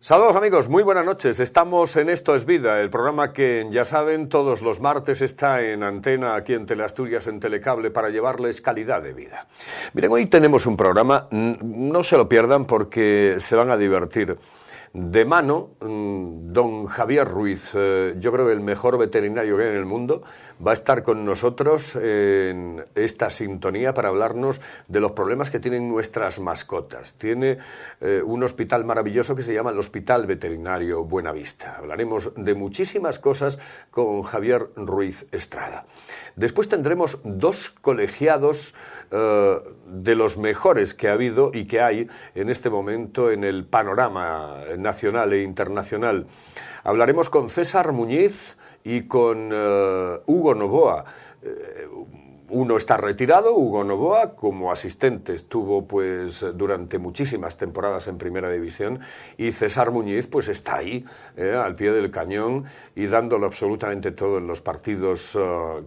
Saludos amigos, muy buenas noches. Estamos en Esto es Vida, el programa que ya saben todos los martes está en antena aquí en Teleasturias, en Telecable, para llevarles calidad de vida. Miren, hoy tenemos un programa, no se lo pierdan porque se van a divertir. De mano, don Javier Ruiz, yo creo que el mejor veterinario que hay en el mundo, va a estar con nosotros en esta sintonía para hablarnos de los problemas que tienen nuestras mascotas. Tiene un hospital maravilloso que se llama el Hospital Veterinario Buenavista. Hablaremos de muchísimas cosas con Javier Ruiz Estrada. Después tendremos dos colegiados de los mejores que ha habido y que hay en este momento en el panorama nacional e internacional. Hablaremos con César Muñiz y con Hugo Novoa. Uno está retirado, Hugo Novoa, como asistente estuvo pues durante muchísimas temporadas en Primera División, y César Muñiz pues está ahí, al pie del cañón y dándolo absolutamente todo en los partidos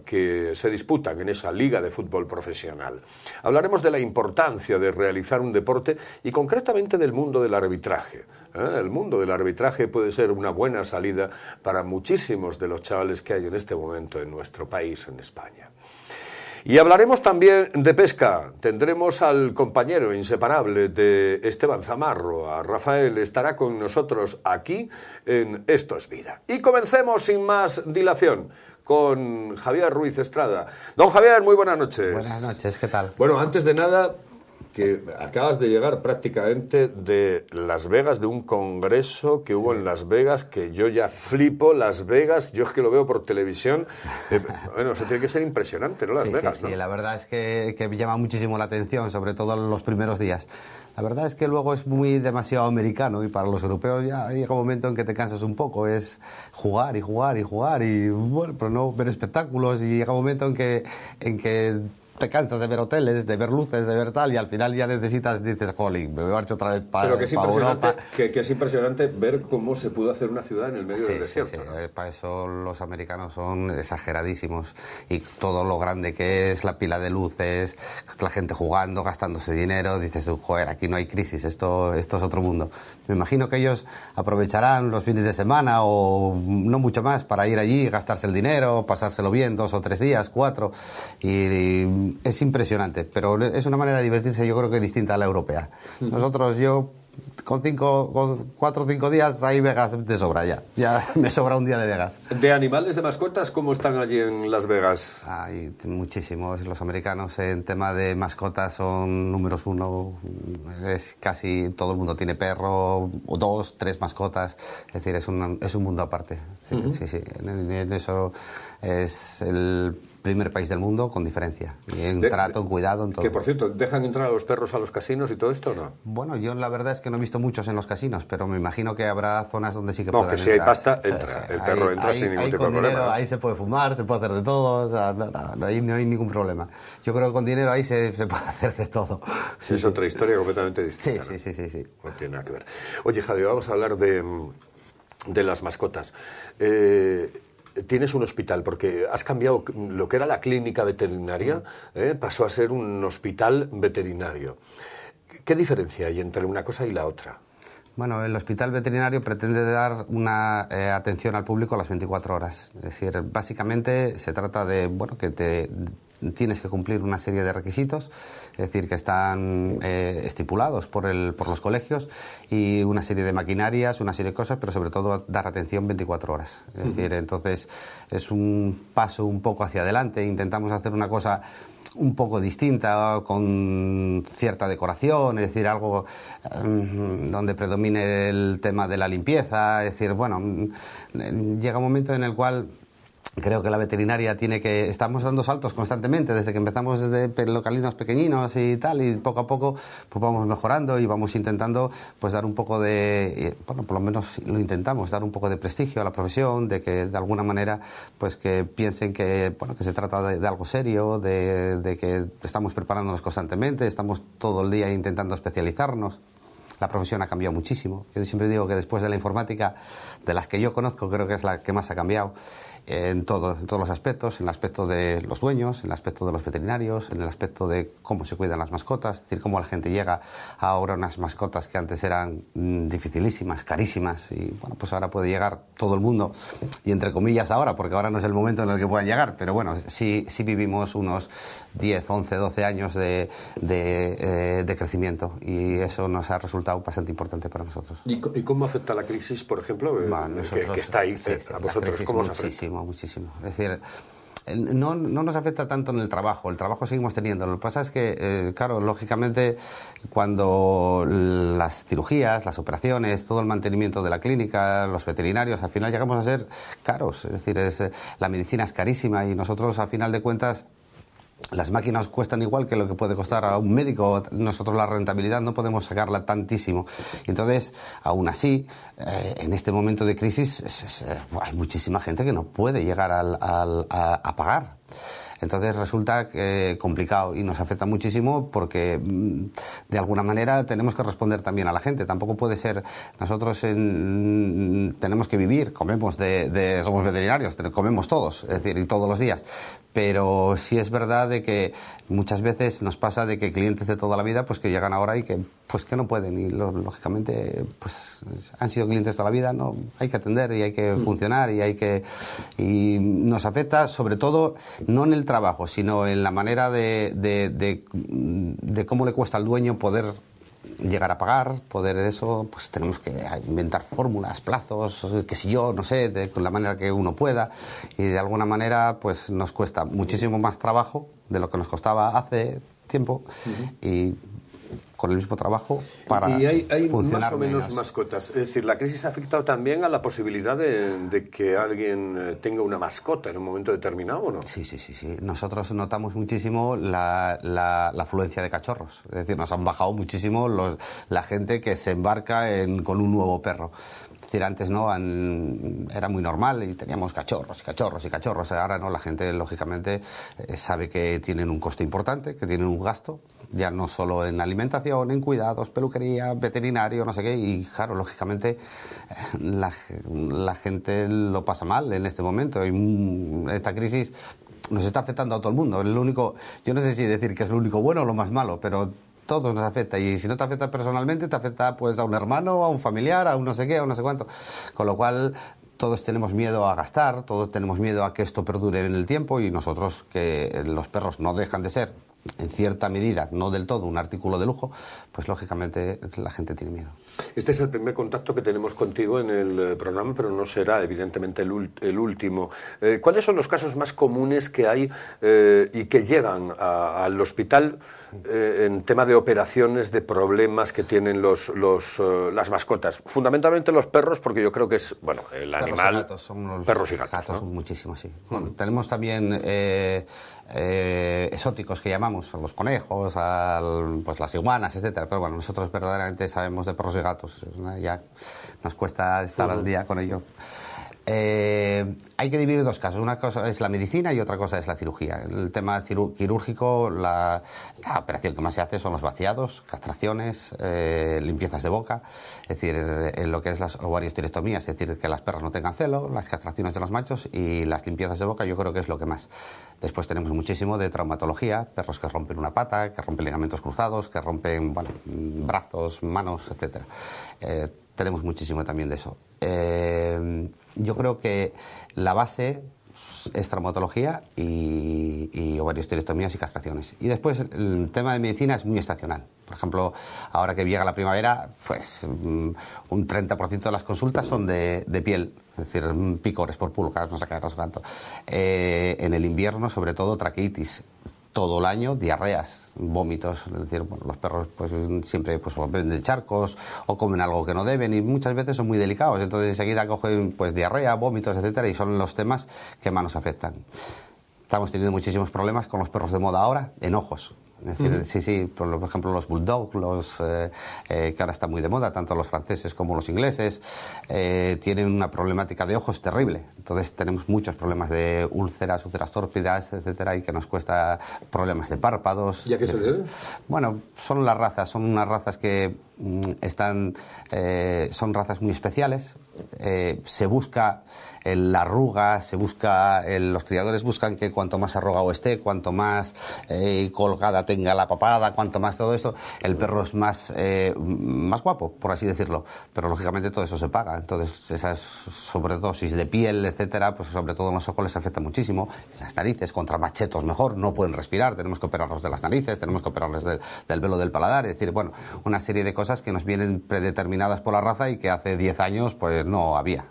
que se disputan en esa liga de fútbol profesional. Hablaremos de la importancia de realizar un deporte y concretamente del mundo del arbitraje. El mundo del arbitraje puede ser una buena salida para muchísimos de los chavales que hay en este momento en nuestro país, en España. Y hablaremos también de pesca. Tendremos al compañero inseparable de Esteban Zamarro, a Rafael, estará con nosotros aquí en Esto es Vida. Y comencemos sin más dilación con Javier Ruiz Estrada. Don Javier, muy buenas noches. Buenas noches, ¿qué tal? Bueno, antes de nada, que acabas de llegar prácticamente de Las Vegas, de un congreso que hubo en Las Vegas, que yo ya flipo. Las Vegas, yo es que lo veo por televisión, bueno, eso tiene que ser impresionante, ¿no? Las Vegas, ¿no? Sí, la verdad es que llama muchísimo la atención, sobre todo en los primeros días. La verdad es que luego es muy demasiado americano y para los europeos ya llega un momento en que te cansas un poco, es jugar y jugar y jugar y bueno, pero no ver espectáculos, y llega un momento en que te cansas de ver hoteles, de ver luces, de ver tal, y al final ya necesitas, dices, jolín, me marcho otra vez para Europa. Que es impresionante ver cómo se pudo hacer una ciudad en el medio del desierto. Sí, ¿no? Para eso los americanos son exageradísimos, y todo lo grande que es, la pila de luces, la gente jugando, gastándose dinero, dices, joder, aquí no hay crisis, esto es otro mundo. Me imagino que ellos aprovecharán los fines de semana o no mucho más para ir allí, gastarse el dinero, pasárselo bien 2 o 3 días, 4, y es impresionante, pero es una manera de divertirse, yo creo que distinta a la europea. Nosotros, con 4 o 5 días, ahí Vegas de sobra ya me sobra un día de Vegas. ¿De animales, de mascotas, cómo están allí en Las Vegas? Hay muchísimos. Los americanos en tema de mascotas son números 1. Es casi todo el mundo tiene perro, o 2, 3 mascotas. Es decir, es un mundo aparte. Sí. En eso es el primer país del mundo con diferencia, en trato, en cuidado, en todo. Que por cierto, ¿dejan entrar a los perros a los casinos y todo esto o no? Bueno, yo la verdad es que no he visto muchos en los casinos, pero me imagino que habrá zonas donde sí que puedan entrar. No, que si hay pasta, entra. El perro entra sin ningún tipo de problema. Dinero, ahí se puede fumar, se puede hacer de todo, o sea, ahí no hay ningún problema. Yo creo que con dinero ahí se puede hacer de todo. Sí, es otra historia completamente distinta. Sí. No tiene nada que ver. Oye, Javier, vamos a hablar de las mascotas. Tienes un hospital, porque has cambiado lo que era la clínica veterinaria, pasó a ser un hospital veterinario. ¿Qué diferencia hay entre una cosa y la otra? Bueno, el hospital veterinario pretende dar una atención al público a las 24 horas. Es decir, básicamente se trata de que tienes que cumplir una serie de requisitos, es decir, que están estipulados por los colegios, y una serie de maquinarias, una serie de cosas, pero sobre todo dar atención 24 horas. Es decir, entonces es un paso un poco hacia adelante. Intentamos hacer una cosa un poco distinta, con cierta decoración, es decir, algo donde predomine el tema de la limpieza. Es decir, bueno, llega un momento en el cual creo que la veterinaria estamos dando saltos constantemente, desde que empezamos desde localinos pequeñinos y tal, y poco a poco pues vamos mejorando y vamos intentando pues dar un poco de, bueno, por lo menos lo intentamos, dar un poco de prestigio a la profesión, de que de alguna manera pues que piensen que, bueno, que se trata de algo serio, de que estamos preparándonos constantemente, estamos todo el día intentando especializarnos. La profesión ha cambiado muchísimo. Yo siempre digo que después de la informática, de las que yo conozco, creo que es la que más ha cambiado. en todos los aspectos, en el aspecto de los dueños, en el aspecto de los veterinarios, en el aspecto de cómo se cuidan las mascotas, es decir, cómo la gente llega a ahora unas mascotas que antes eran dificilísimas, carísimas, y bueno, pues ahora puede llegar todo el mundo, y entre comillas ahora, porque ahora no es el momento en el que puedan llegar, pero bueno, sí vivimos unos 10, 11, 12 años de crecimiento, y eso nos ha resultado bastante importante para nosotros. ¿Y cómo afecta la crisis, por ejemplo, que está ahí a vosotros? ¿Cómo os afecta? Muchísimo. Es decir, no nos afecta tanto en el trabajo seguimos teniendo. Lo que pasa es que, claro, lógicamente, cuando las cirugías, las operaciones, todo el mantenimiento de la clínica, los veterinarios, al final llegamos a ser caros. Es decir, la medicina es carísima y nosotros, al final de cuentas, las máquinas cuestan igual que lo que puede costar a un médico. Nosotros la rentabilidad no podemos sacarla tantísimo. Y entonces, aún así, en este momento de crisis, hay muchísima gente que no puede llegar a pagar. Entonces resulta complicado y nos afecta muchísimo porque de alguna manera tenemos que responder también a la gente. Tampoco puede ser, nosotros tenemos que vivir, comemos somos veterinarios, comemos todos, es decir, y todos los días. Pero sí es verdad de que muchas veces nos pasa de que clientes de toda la vida pues que llegan ahora y que no pueden, y lógicamente pues han sido clientes toda la vida, no hay que atender y hay que funcionar y nos afecta sobre todo no en el trabajo, sino en la manera de cómo le cuesta al dueño poder llegar a pagar, pues tenemos que inventar fórmulas, plazos, qué sé yo, no sé, con la manera que uno pueda, y de alguna manera pues nos cuesta muchísimo más trabajo de lo que nos costaba hace tiempo, y con el mismo trabajo para y hay funcionar más o menos mascotas. Es decir, la crisis ha afectado también a la posibilidad de que alguien tenga una mascota en un momento determinado, ¿o no? Sí. Nosotros notamos muchísimo la afluencia de cachorros. Es decir, nos han bajado muchísimo la gente que se embarca con un nuevo perro. Es decir, antes era muy normal y teníamos cachorros. Ahora no, la gente lógicamente sabe que tienen un coste importante, que tienen un gasto, ya no solo en alimentación, en cuidados, peluquería, veterinario, no sé qué, y claro, lógicamente la gente lo pasa mal en este momento. Y esta crisis nos está afectando a todo el mundo. Yo no sé si decir que es lo único bueno o lo más malo, pero todos nos afecta, y si no te afecta personalmente, te afecta pues a un hermano, a un familiar, a un no sé qué, a un no sé cuánto. Con lo cual, todos tenemos miedo a gastar, todos tenemos miedo a que esto perdure en el tiempo, y nosotros, que los perros no dejan de ser, en cierta medida, no del todo, un artículo de lujo, pues lógicamente la gente tiene miedo. Este es el primer contacto que tenemos contigo en el programa, pero no será evidentemente el último. ¿Cuáles son los casos más comunes que hay y que llegan al hospital en tema de operaciones, de problemas que tienen las mascotas? Fundamentalmente los perros, porque yo creo que es, bueno, el animal... Perros y gatos. Gatos son ¿no? muchísimos, sí. Bueno, tenemos también exóticos que llamamos, los conejos, pues las iguanas, etcétera. Pero bueno, nosotros verdaderamente sabemos de perros y gatos, ya nos cuesta estar al día con ello. Hay que dividir dos casos. Una cosa es la medicina y otra cosa es la cirugía. El tema quirúrgico, la operación que más se hace son los vaciados, castraciones, limpiezas de boca, es decir, en lo que es las ovariosterectomías, es decir, que las perras no tengan celo, las castraciones de los machos, y las limpiezas de boca yo creo que es lo que más. Después tenemos muchísimo de traumatología, perros que rompen una pata, que rompen ligamentos cruzados, que rompen brazos, manos, etcétera. Tenemos muchísimo también de eso. Yo creo que la base es traumatología y ovariosterectomías y castraciones. Y después el tema de medicina es muy estacional. Por ejemplo, ahora que llega la primavera, pues un 30% de las consultas son de piel, es decir, picores por pulgas, no sé qué, no sé cuánto. En el invierno, sobre todo, traqueitis. Todo el año, diarreas, vómitos, es decir, bueno, los perros pues siempre pues beben de charcos o comen algo que no deben, y muchas veces son muy delicados, entonces enseguida cogen pues diarrea, vómitos, etcétera, y son los temas que más nos afectan. Estamos teniendo muchísimos problemas con los perros de moda ahora, en ojos. Es decir, sí, por ejemplo los bulldog, que ahora están muy de moda, tanto los franceses como los ingleses, tienen una problemática de ojos terrible. Entonces tenemos muchos problemas de úlceras tórpidas, etcétera, y que nos cuesta problemas de párpados. ¿Y a qué se debe? Bueno, son unas razas que son razas muy especiales. Se busca la arruga, los criadores buscan que cuanto más arrugado esté, cuanto más colgada tenga la papada, cuanto más todo esto, el perro es más guapo, por así decirlo. Pero lógicamente todo eso se paga. Entonces esa sobredosis de piel, etcétera, pues sobre todo en los ojos les afecta muchísimo. En las narices, contra más chetos mejor, no pueden respirar, tenemos que operarlos de las narices, tenemos que operarles del velo del paladar, es decir, bueno, una serie de cosas que nos vienen predeterminadas por la raza y que hace 10 años pues no había.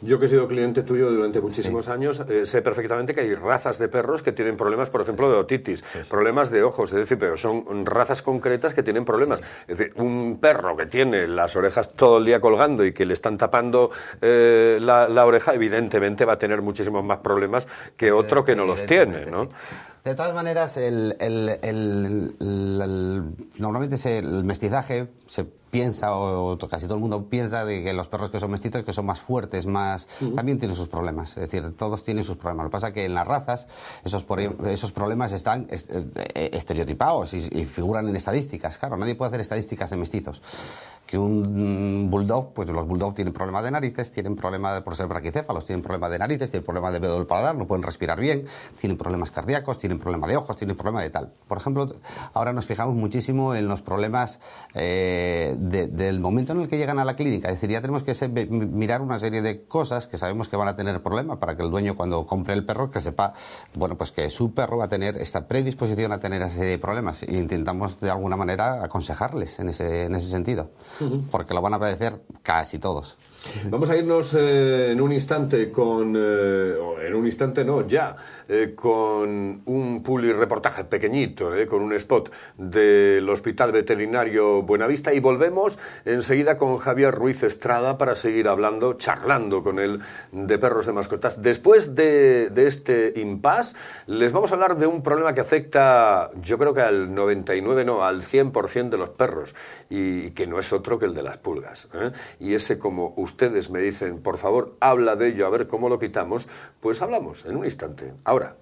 Yo que he sido cliente tuyo durante muchísimos años, sé perfectamente que hay razas de perros que tienen problemas, por ejemplo, de otitis, problemas de ojos, es decir, pero son razas concretas que tienen problemas. Es decir, un perro que tiene las orejas todo el día colgando y que le están tapando la oreja, evidentemente va a tener muchísimos más problemas que otro que no los tiene, ¿no? Sí. De todas maneras, normalmente el mestizaje se piensa, o casi todo el mundo piensa, de que los perros que son mestizos, que son más fuertes, también tienen sus problemas. Es decir, todos tienen sus problemas. Lo que pasa es que en las razas esos problemas están estereotipados y figuran en estadísticas. Claro, nadie puede hacer estadísticas de mestizos. Que un bulldog, pues los bulldogs tienen problemas de narices, tienen problemas por ser braquicéfalos, tienen problemas de narices, tienen problemas de velo del paladar, no pueden respirar bien, tienen problemas cardíacos, tienen problemas de ojos, tienen problemas de tal. Por ejemplo, ahora nos fijamos muchísimo en los problemas del momento en el que llegan a la clínica. Es decir, ya tenemos que mirar una serie de cosas que sabemos que van a tener problemas para que el dueño, cuando compre el perro, que sepa, bueno, pues que su perro va a tener esta predisposición a tener esa serie de problemas, e intentamos de alguna manera aconsejarles en ese sentido. Porque lo van a padecer casi todos. Vamos a irnos en un instante con un publireportaje pequeñito, con un spot del Hospital Veterinario Buenavista, y volvemos enseguida con Javier Ruiz Estrada para seguir charlando con él de perros de mascotas. Después de este impasse, les vamos a hablar de un problema que afecta, yo creo que al 100% de los perros, y que no es otro que el de las pulgas, y ese, como ustedes me dicen, por favor, habla de ello, a ver cómo lo quitamos, pues hablamos en un instante. Ahora.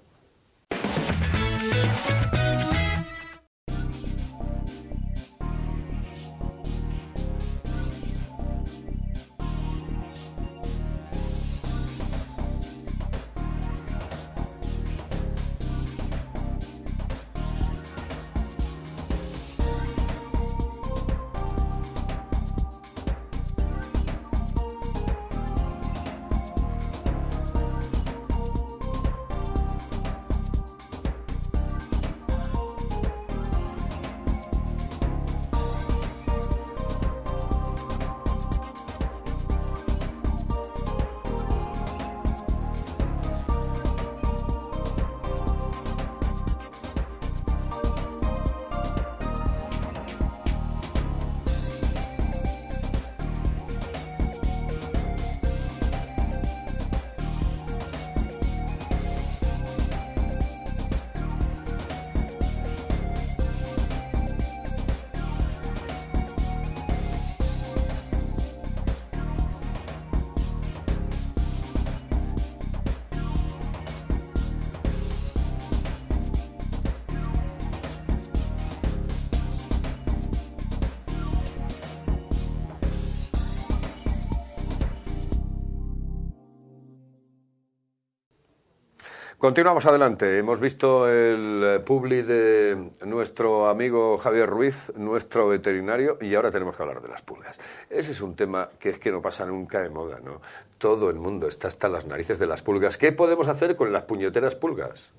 Continuamos adelante. Hemos visto el publi de nuestro amigo Javier Ruiz, nuestro veterinario, y ahora tenemos que hablar de las pulgas. Ese es un tema que es que no pasa nunca de moda, ¿no? Todo el mundo está hasta las narices de las pulgas. ¿Qué podemos hacer con las puñeteras pulgas?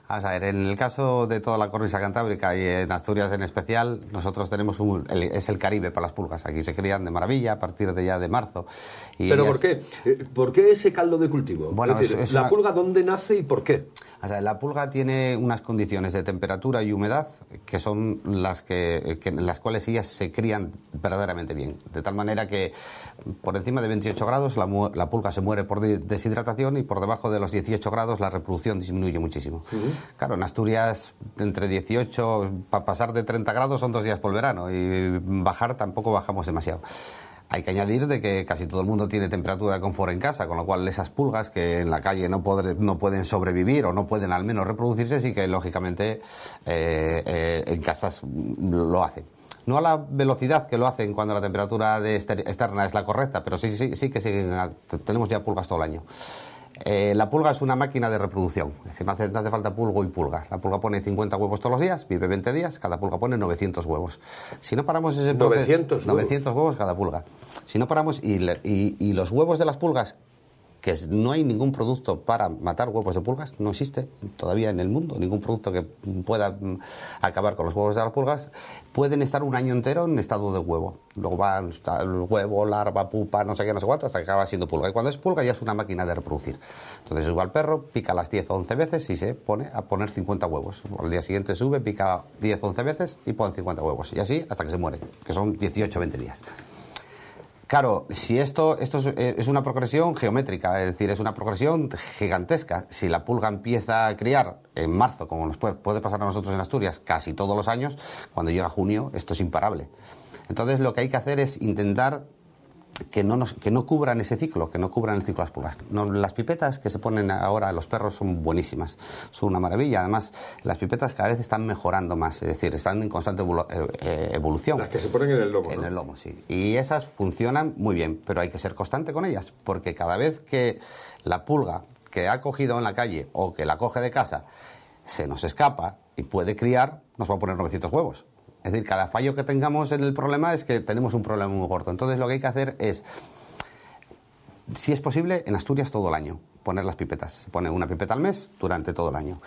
Vamos a ver, en el caso de toda la cornisa cantábrica y en Asturias en especial, nosotros tenemos es el Caribe para las pulgas. Aquí se crían de maravilla a partir de marzo. Y ¿pero por qué? ¿Por qué ese caldo de cultivo? Bueno, es decir, ¿la pulga dónde nace y por qué? O sea, la pulga tiene unas condiciones de temperatura y humedad que son en las cuales ellas se crían verdaderamente bien. De tal manera que por encima de 28 grados la pulga se muere por deshidratación, y por debajo de los 18 grados la reproducción disminuye muchísimo. Claro, en Asturias entre 18, para pasar de 30 grados son 2 días por verano, y bajar tampoco bajamos demasiado. Hay que añadir de que casi todo el mundo tiene temperatura de confort en casa, con lo cual esas pulgas que en la calle no pueden sobrevivir o no pueden al menos reproducirse, sí que lógicamente en casas lo hacen. No a la velocidad que lo hacen cuando la temperatura externa es la correcta, pero sí que tenemos ya pulgas todo el año. La pulga es una máquina de reproducción, es decir, no hace falta pulgo y pulga. La pulga pone 50 huevos todos los días, vive 20 días, cada pulga pone 900 huevos. Si no paramos ese proceso... 900 huevos cada pulga. Si no paramos, y los huevos de las pulgas, que no hay ningún producto para matar huevos de pulgas, no existe todavía en el mundo, ningún producto que pueda acabar con los huevos de las pulgas, pueden estar un año entero en estado de huevo. Luego va el huevo, larva, pupa, no sé qué, no sé cuánto, hasta que acaba siendo pulga. Y cuando es pulga ya es una máquina de reproducir. Entonces sube al perro, pica las 10 o 11 veces y se pone a poner 50 huevos. Al día siguiente sube, pica 10 o 11 veces y pone 50 huevos. Y así hasta que se muere, que son 18 o 20 días. Claro, si esto es una progresión geométrica, es decir, es una progresión gigantesca. Si la pulga empieza a criar en marzo, como nos puede pasar a nosotros en Asturias casi todos los años, cuando llega junio esto es imparable. Entonces lo que hay que hacer es intentar que no cubran ese ciclo, que no cubran el ciclo de las pulgas. Las pipetas que se ponen ahora a los perros son buenísimas, son una maravilla. Además, las pipetas cada vez están mejorando más, es decir, están en constante evolución. Las que se ponen en el lomo, En el lomo, sí. Y esas funcionan muy bien, pero hay que ser constante con ellas, porque cada vez que la pulga que ha cogido en la calle o que la coge de casa se nos escapa y puede criar, nos va a poner 900 huevos. Es decir, cada fallo que tengamos en el problema es que tenemos un problema muy gordo. Entonces lo que hay que hacer es, si es posible, en Asturias todo el año, poner las pipetas. Se pone una pipeta al mes durante todo el año.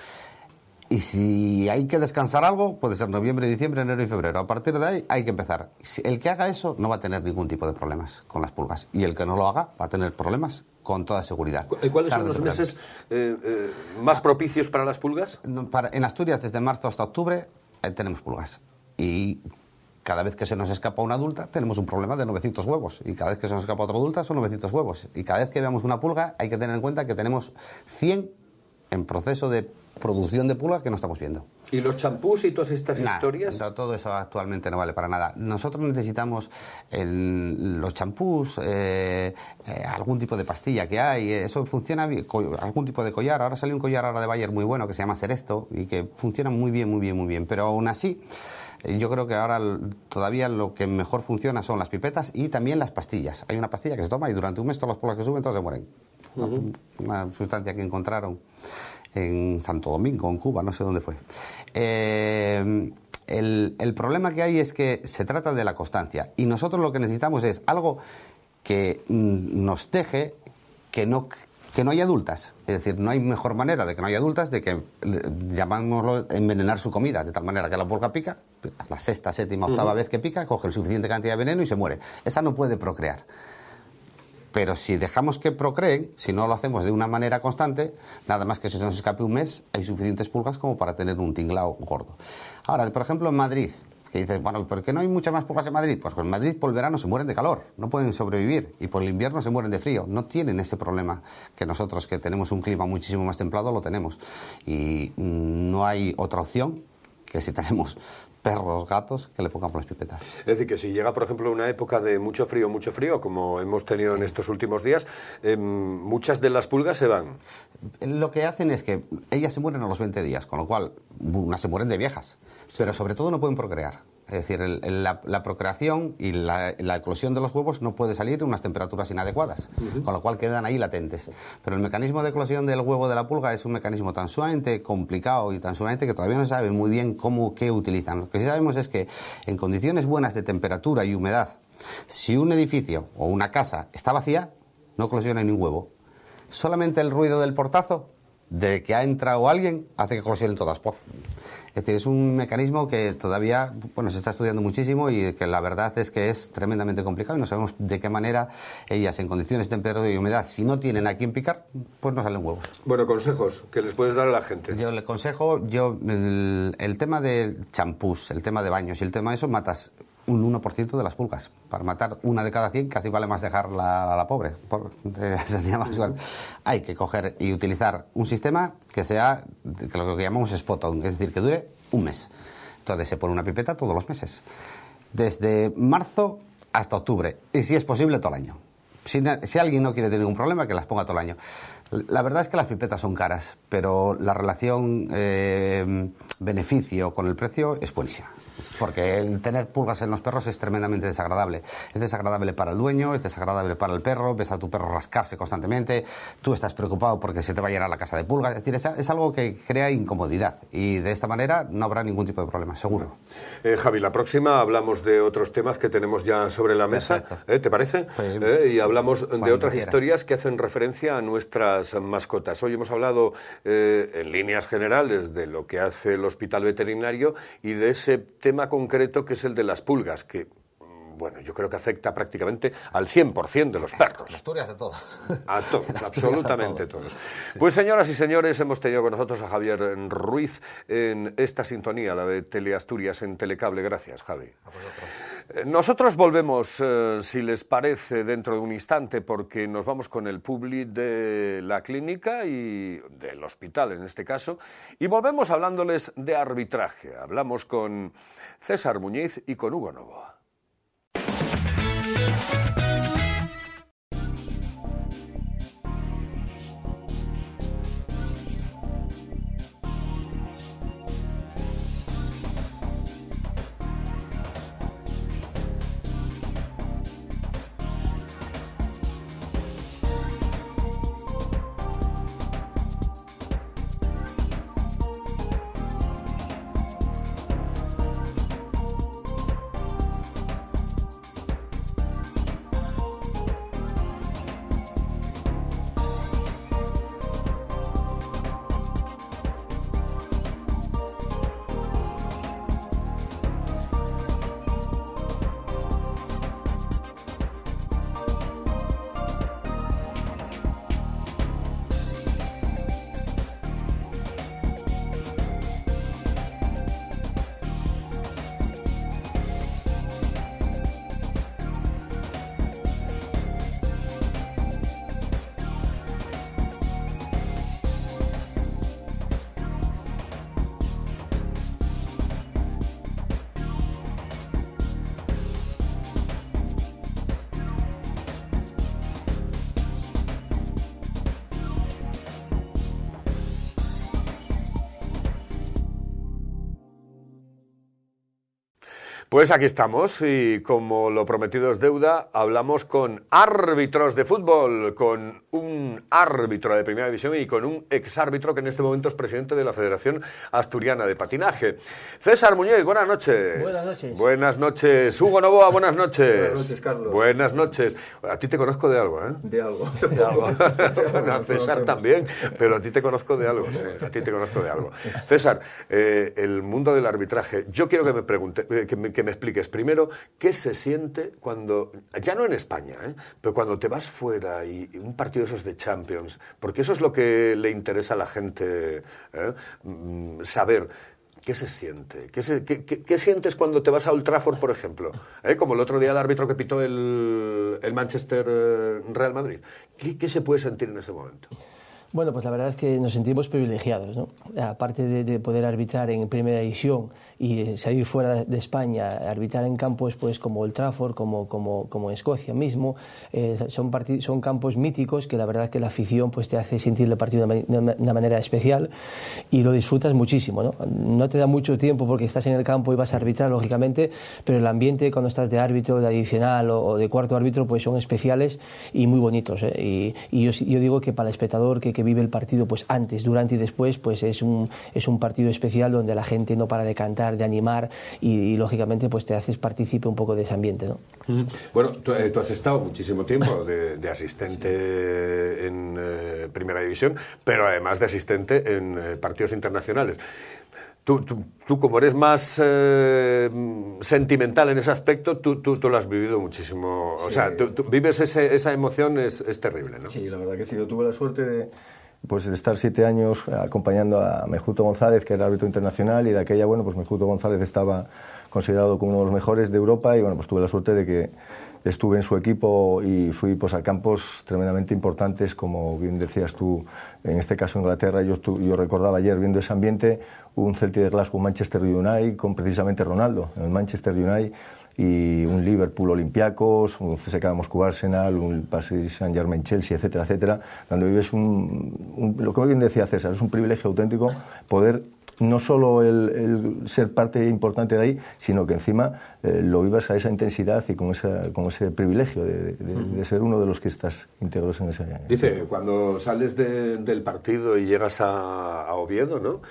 Y si hay que descansar algo, puede ser noviembre, diciembre, enero y febrero. A partir de ahí hay que empezar. El que haga eso no va a tener ningún tipo de problemas con las pulgas. Y el que no lo haga va a tener problemas con toda seguridad. ¿Cuáles son los meses más propicios para las pulgas? En Asturias, desde marzo hasta octubre, tenemos pulgas. Y cada vez que se nos escapa una adulta, tenemos un problema de 900 huevos. Y cada vez que se nos escapa otra adulta, son 900 huevos. Y cada vez que veamos una pulga, hay que tener en cuenta que tenemos 100 en proceso de producción de pulga que no estamos viendo. ¿Y los champús y todas estas historias? Todo eso actualmente no vale para nada. Nosotros necesitamos los champús, algún tipo de pastilla que hay, eso funciona bien, algún tipo de collar. Ahora salió un collar ahora de Bayer muy bueno que se llama Seresto y que funciona muy bien, muy bien, muy bien. Pero aún así, yo creo que ahora todavía lo que mejor funciona son las pipetas y también las pastillas. Hay una pastilla que se toma y durante un mes todas las pulgas que suben todas se mueren. Una sustancia que encontraron en Santo Domingo, en Cuba, no sé dónde fue. El problema que hay es que se trata de la constancia y nosotros lo que necesitamos es algo que nos deje que no haya adultas. Es decir, no hay mejor manera de que no haya adultas de que, llamámoslo, envenenar su comida, de tal manera que la pulga pica, la sexta, séptima, octava vez que pica, coge el suficiente cantidad de veneno y se muere. Esa no puede procrear. Pero si dejamos que procreen, si no lo hacemos de una manera constante, nada más que si se nos escape un mes, hay suficientes pulgas como para tener un tinglao gordo. Ahora, por ejemplo, en Madrid, que dices, bueno, ¿por qué no hay muchas más pulgas en Madrid? Pues en Madrid por el verano se mueren de calor, no pueden sobrevivir, y por el invierno se mueren de frío. No tienen ese problema que nosotros, que tenemos un clima muchísimo más templado, lo tenemos. Y no hay otra opción que si tenemos perros, gatos, que le pongamos las pipetas. Es decir, que si llega, por ejemplo, una época de mucho frío, como hemos tenido en estos últimos días, muchas de las pulgas se van. Lo que hacen es que ellas se mueren a los 20 días, con lo cual unas se mueren de viejas, pero sobre todo no pueden procrear. Es decir, la procreación y la eclosión de los huevos no puede salir a unas temperaturas inadecuadas, con lo cual quedan ahí latentes. Pero el mecanismo de eclosión del huevo de la pulga es un mecanismo tan sumamente complicado y tan sumamente que todavía no se sabe muy bien qué utilizan. Lo que sí sabemos es que en condiciones buenas de temperatura y humedad, si un edificio o una casa está vacía, no eclosiona ningún huevo. Solamente el ruido del portazo de que ha entrado alguien hace que eclosionen todas. ¡Pof! Es decir, es un mecanismo que todavía se está estudiando muchísimo y que la verdad es que es tremendamente complicado y no sabemos de qué manera ellas, en condiciones de temperatura y humedad, si no tienen a quién picar, pues no salen huevos. Bueno, consejos que les puedes dar a la gente. Yo le aconsejo, el tema de champús, el tema de baños y el tema de eso, matas un 1% de las pulgas. Para matar una de cada 100 casi vale más dejarla a la pobre. Hay que coger y utilizar un sistema que sea lo que llamamos spot-on, es decir, que dure un mes. Entonces se pone una pipeta todos los meses, desde marzo hasta octubre, y si es posible todo el año. Si alguien no quiere tener ningún problema, que las ponga todo el año. La verdad es que las pipetas son caras, pero la relación beneficio con el precio es buenísima. Porque el tener pulgas en los perros es tremendamente desagradable. Es desagradable para el dueño, es desagradable para el perro, ves a tu perro rascarse constantemente, tú estás preocupado porque se te va a llenar la casa de pulgas. Es decir, es algo que crea incomodidad y de esta manera no habrá ningún tipo de problema, seguro. Javi, la próxima hablamos de otros temas que tenemos ya sobre la mesa, ¿te parece? Y hablamos de otras historias que hacen referencia a nuestras mascotas. Hoy hemos hablado en líneas generales de lo que hace el hospital veterinario y de ese tema concreto que es el de las pulgas, que, bueno, yo creo que afecta prácticamente al 100% de los perros. Las Asturias de todo. A todos, absolutamente todos. Pues señoras y señores, hemos tenido con nosotros a Javier Ruiz en esta sintonía, la de Teleasturias en Telecable. Gracias, Javi. A vosotros. Nosotros volvemos, si les parece, dentro de un instante, porque nos vamos con el publi de la clínica y del hospital, en este caso, y volvemos hablándoles de arbitraje. Hablamos con César Muñiz y con Hugo Novoa. Pues aquí estamos y como lo prometido es deuda, hablamos con árbitros de fútbol, con un árbitro de primera división y con un exárbitro que en este momento es presidente de la Federación Asturiana de Patinaje. César Muñiz, buenas noches. Buenas noches. Buenas noches. Hugo Novoa, buenas noches. Buenas noches, Carlos. Buenas noches. A ti te conozco de algo, ¿eh? De algo. De algo. Bueno, a César también, pero a ti te conozco de algo. Sí, a ti te conozco de algo. César, el mundo del arbitraje, yo quiero que me pregunte, que me expliques primero qué se siente cuando, ya no en España, pero cuando te vas fuera y un partido de esos de Champions, porque eso es lo que le interesa a la gente saber. ¿Qué se siente? ¿Qué sientes cuando te vas a Old Trafford, por ejemplo? Como el otro día el árbitro que pitó el Manchester Real Madrid. ¿Qué se puede sentir en ese momento? Bueno, pues la verdad es que nos sentimos privilegiados, ¿no? Aparte de poder arbitrar en primera división y salir fuera de España, arbitrar en campos pues como Old Trafford, como en Escocia mismo, son campos míticos que la verdad es que la afición pues te hace sentir el partido de una manera especial y lo disfrutas muchísimo, ¿no? No te da mucho tiempo porque estás en el campo y vas a arbitrar, lógicamente, pero el ambiente cuando estás de árbitro, de adicional o de cuarto árbitro, pues son especiales y muy bonitos, ¿eh? Y yo digo que para el espectador que vive el partido pues antes, durante y después, pues es un partido especial donde la gente no para de cantar, de animar y lógicamente pues te haces partícipe un poco de ese ambiente, ¿no? Bueno, tú has estado muchísimo tiempo de asistente en Primera División, pero además de asistente en partidos internacionales. Tú como eres más sentimental en ese aspecto, tú lo has vivido muchísimo. Sí. O sea, tú vives esa emoción, es terrible, ¿no? Sí, la verdad que sí. Yo tuve la suerte de estar 7 años acompañando a Mejuto González, que era árbitro internacional, y de aquella, bueno, pues Mejuto González estaba considerado como uno de los mejores de Europa, y bueno, pues tuve la suerte de que estuve en su equipo y fui pues a campos tremendamente importantes, como bien decías tú, en este caso Inglaterra. Yo recordaba ayer viendo ese ambiente, un Celtic de Glasgow, Manchester United, con precisamente Ronaldo, en el Manchester United, y un Liverpool Olympiacos, un CSKA Moscú Arsenal, un Paris Saint-Germain Chelsea, etcétera, etcétera, donde vives lo que bien decía César, es un privilegio auténtico poder no solo el ser parte importante de ahí, sino que encima lo vivas a esa intensidad y con ese privilegio de ser uno de los que estás íntegros en ese... Dice, cuando sales del partido y llegas a Oviedo, ¿no?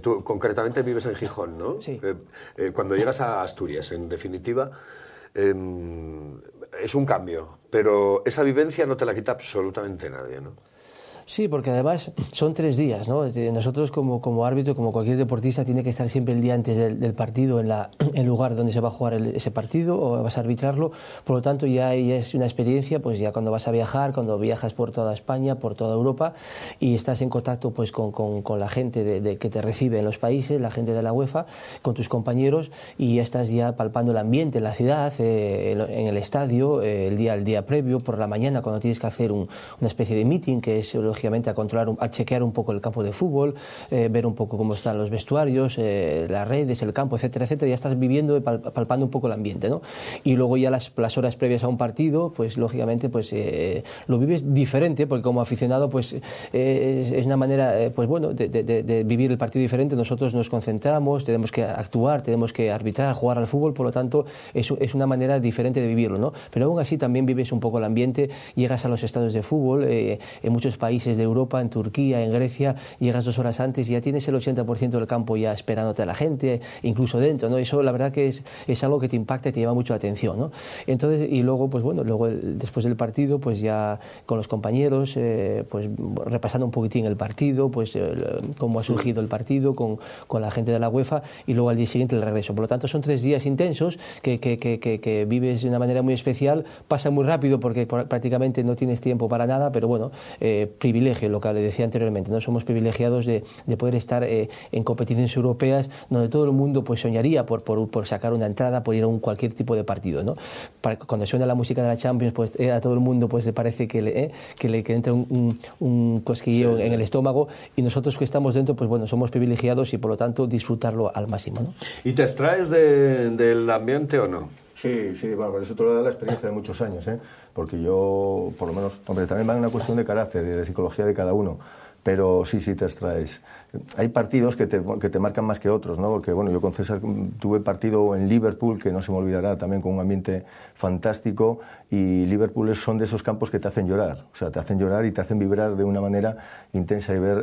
Tú concretamente vives en Gijón, ¿no? Sí. Cuando llegas a Asturias, en definitiva, es un cambio, pero esa vivencia no te la quita absolutamente nadie, ¿no? Sí, porque además son 3 días, ¿no? Nosotros como árbitro, como cualquier deportista, tiene que estar siempre el día antes del partido en el lugar donde se va a jugar ese partido o vas a arbitrarlo. Por lo tanto, ya es una experiencia, pues ya cuando vas a viajar, cuando viajas por toda España, por toda Europa y estás en contacto pues con la gente que te recibe en los países, la gente de la UEFA, con tus compañeros y ya estás ya palpando el ambiente en la ciudad, en el estadio, el día previo, por la mañana, cuando tienes que hacer una especie de meeting, que es lógicamente a chequear un poco el campo de fútbol, ver un poco cómo están los vestuarios, las redes, el campo, etcétera, etcétera. Ya estás viviendo y palpando un poco el ambiente, ¿no? Y luego ya las horas previas a un partido, pues lógicamente pues lo vives diferente, porque como aficionado pues es una manera pues bueno de vivir el partido diferente. Nosotros nos concentramos, tenemos que actuar, tenemos que arbitrar, jugar al fútbol, por lo tanto es una manera diferente de vivirlo, ¿no? Pero aún así también vives un poco el ambiente, llegas a los estadios de fútbol, en muchos países de Europa, en Turquía, en Grecia, llegas 2 horas antes y ya tienes el 80% del campo ya esperándote a la gente, incluso dentro, ¿no? Eso la verdad que es algo que te impacta y te llama mucho la atención, ¿no? Entonces, y luego, pues bueno, después del partido, pues ya con los compañeros, pues repasando un poquitín el partido, pues cómo ha surgido el partido con la gente de la UEFA y luego al día siguiente el regreso. Por lo tanto, son 3 días intensos que vives de una manera muy especial, pasa muy rápido porque prácticamente no tienes tiempo para nada, pero bueno, privilegio, lo que le decía anteriormente, ¿no? Somos privilegiados de poder estar en competiciones europeas donde todo el mundo pues soñaría por sacar una entrada, por ir a cualquier tipo de partido, ¿no? Cuando suena la música de la Champions, pues a todo el mundo pues le parece que le entra un cosquilleo en el estómago, y nosotros que estamos dentro, pues bueno, somos privilegiados y por lo tanto disfrutarlo al máximo, ¿no? ¿Y te extraes del ambiente o no? Sí, bueno, eso te lo da la experiencia de muchos años, porque yo, por lo menos, hombre, también va en una cuestión de carácter y de psicología de cada uno, pero sí te extraes. Hay partidos que te marcan más que otros, ¿no? Porque, bueno, yo con César tuve partido en Liverpool, que no se me olvidará, también con un ambiente fantástico, y Liverpool son de esos campos que te hacen llorar, o sea, te hacen llorar y te hacen vibrar de una manera intensa y ver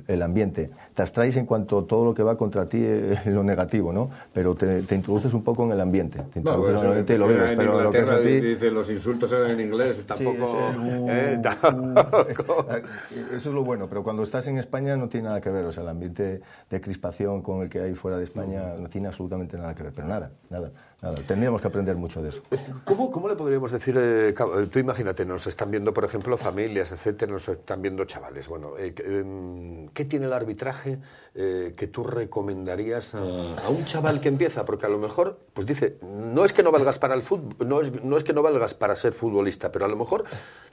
el ambiente. Te abstraes en cuanto a todo lo que va contra ti, lo negativo, ¿no? Pero te introduces un poco en el ambiente, te introduces en el ambiente y lo vives, pero lo que es a ti... Dice, los insultos eran en inglés, tampoco... Sí, eso es lo bueno, pero cuando estás en España no tiene nada que ver, o sea, el ambiente de crispación con el que hay fuera de España no tiene absolutamente nada que ver, pero nada. Tendríamos que aprender mucho de eso. ¿Cómo le podríamos decir? Tú imagínate, nos están viendo, por ejemplo, familias, etcétera, nos están viendo chavales. Bueno, ¿qué tiene el arbitraje que tú recomendarías a un chaval que empieza? Porque a lo mejor, pues dice, no es que no valgas para el fútbol, no es que no valgas para ser futbolista, pero a lo mejor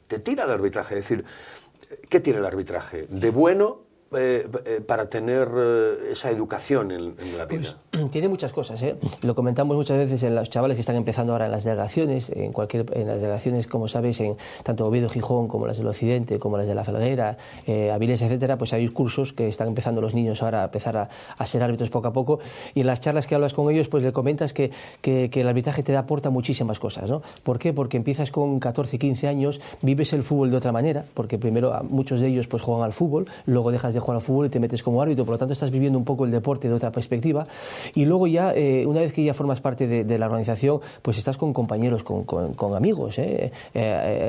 te tira el arbitraje. Es decir, ¿qué tiene el arbitraje de bueno para tener esa educación en la vida? Pues, tiene muchas cosas, ¿eh? Lo comentamos muchas veces en los chavales que están empezando ahora en las delegaciones, en las delegaciones, como sabéis, en tanto Oviedo, Gijón, como las del Occidente, como las de la Felguera, Avilés, etcétera, pues hay cursos que están empezando los niños ahora a empezar a ser árbitros poco a poco, y en las charlas que hablas con ellos, pues le comentas que el arbitraje te aporta muchísimas cosas, ¿no? ¿Por qué? Porque empiezas con 14, 15 años, vives el fútbol de otra manera, porque primero muchos de ellos pues juegan al fútbol, luego dejas de jugar al fútbol y te metes como árbitro, por lo tanto estás viviendo un poco el deporte de otra perspectiva, y luego ya una vez que ya formas parte de la organización, pues estás con compañeros, con amigos,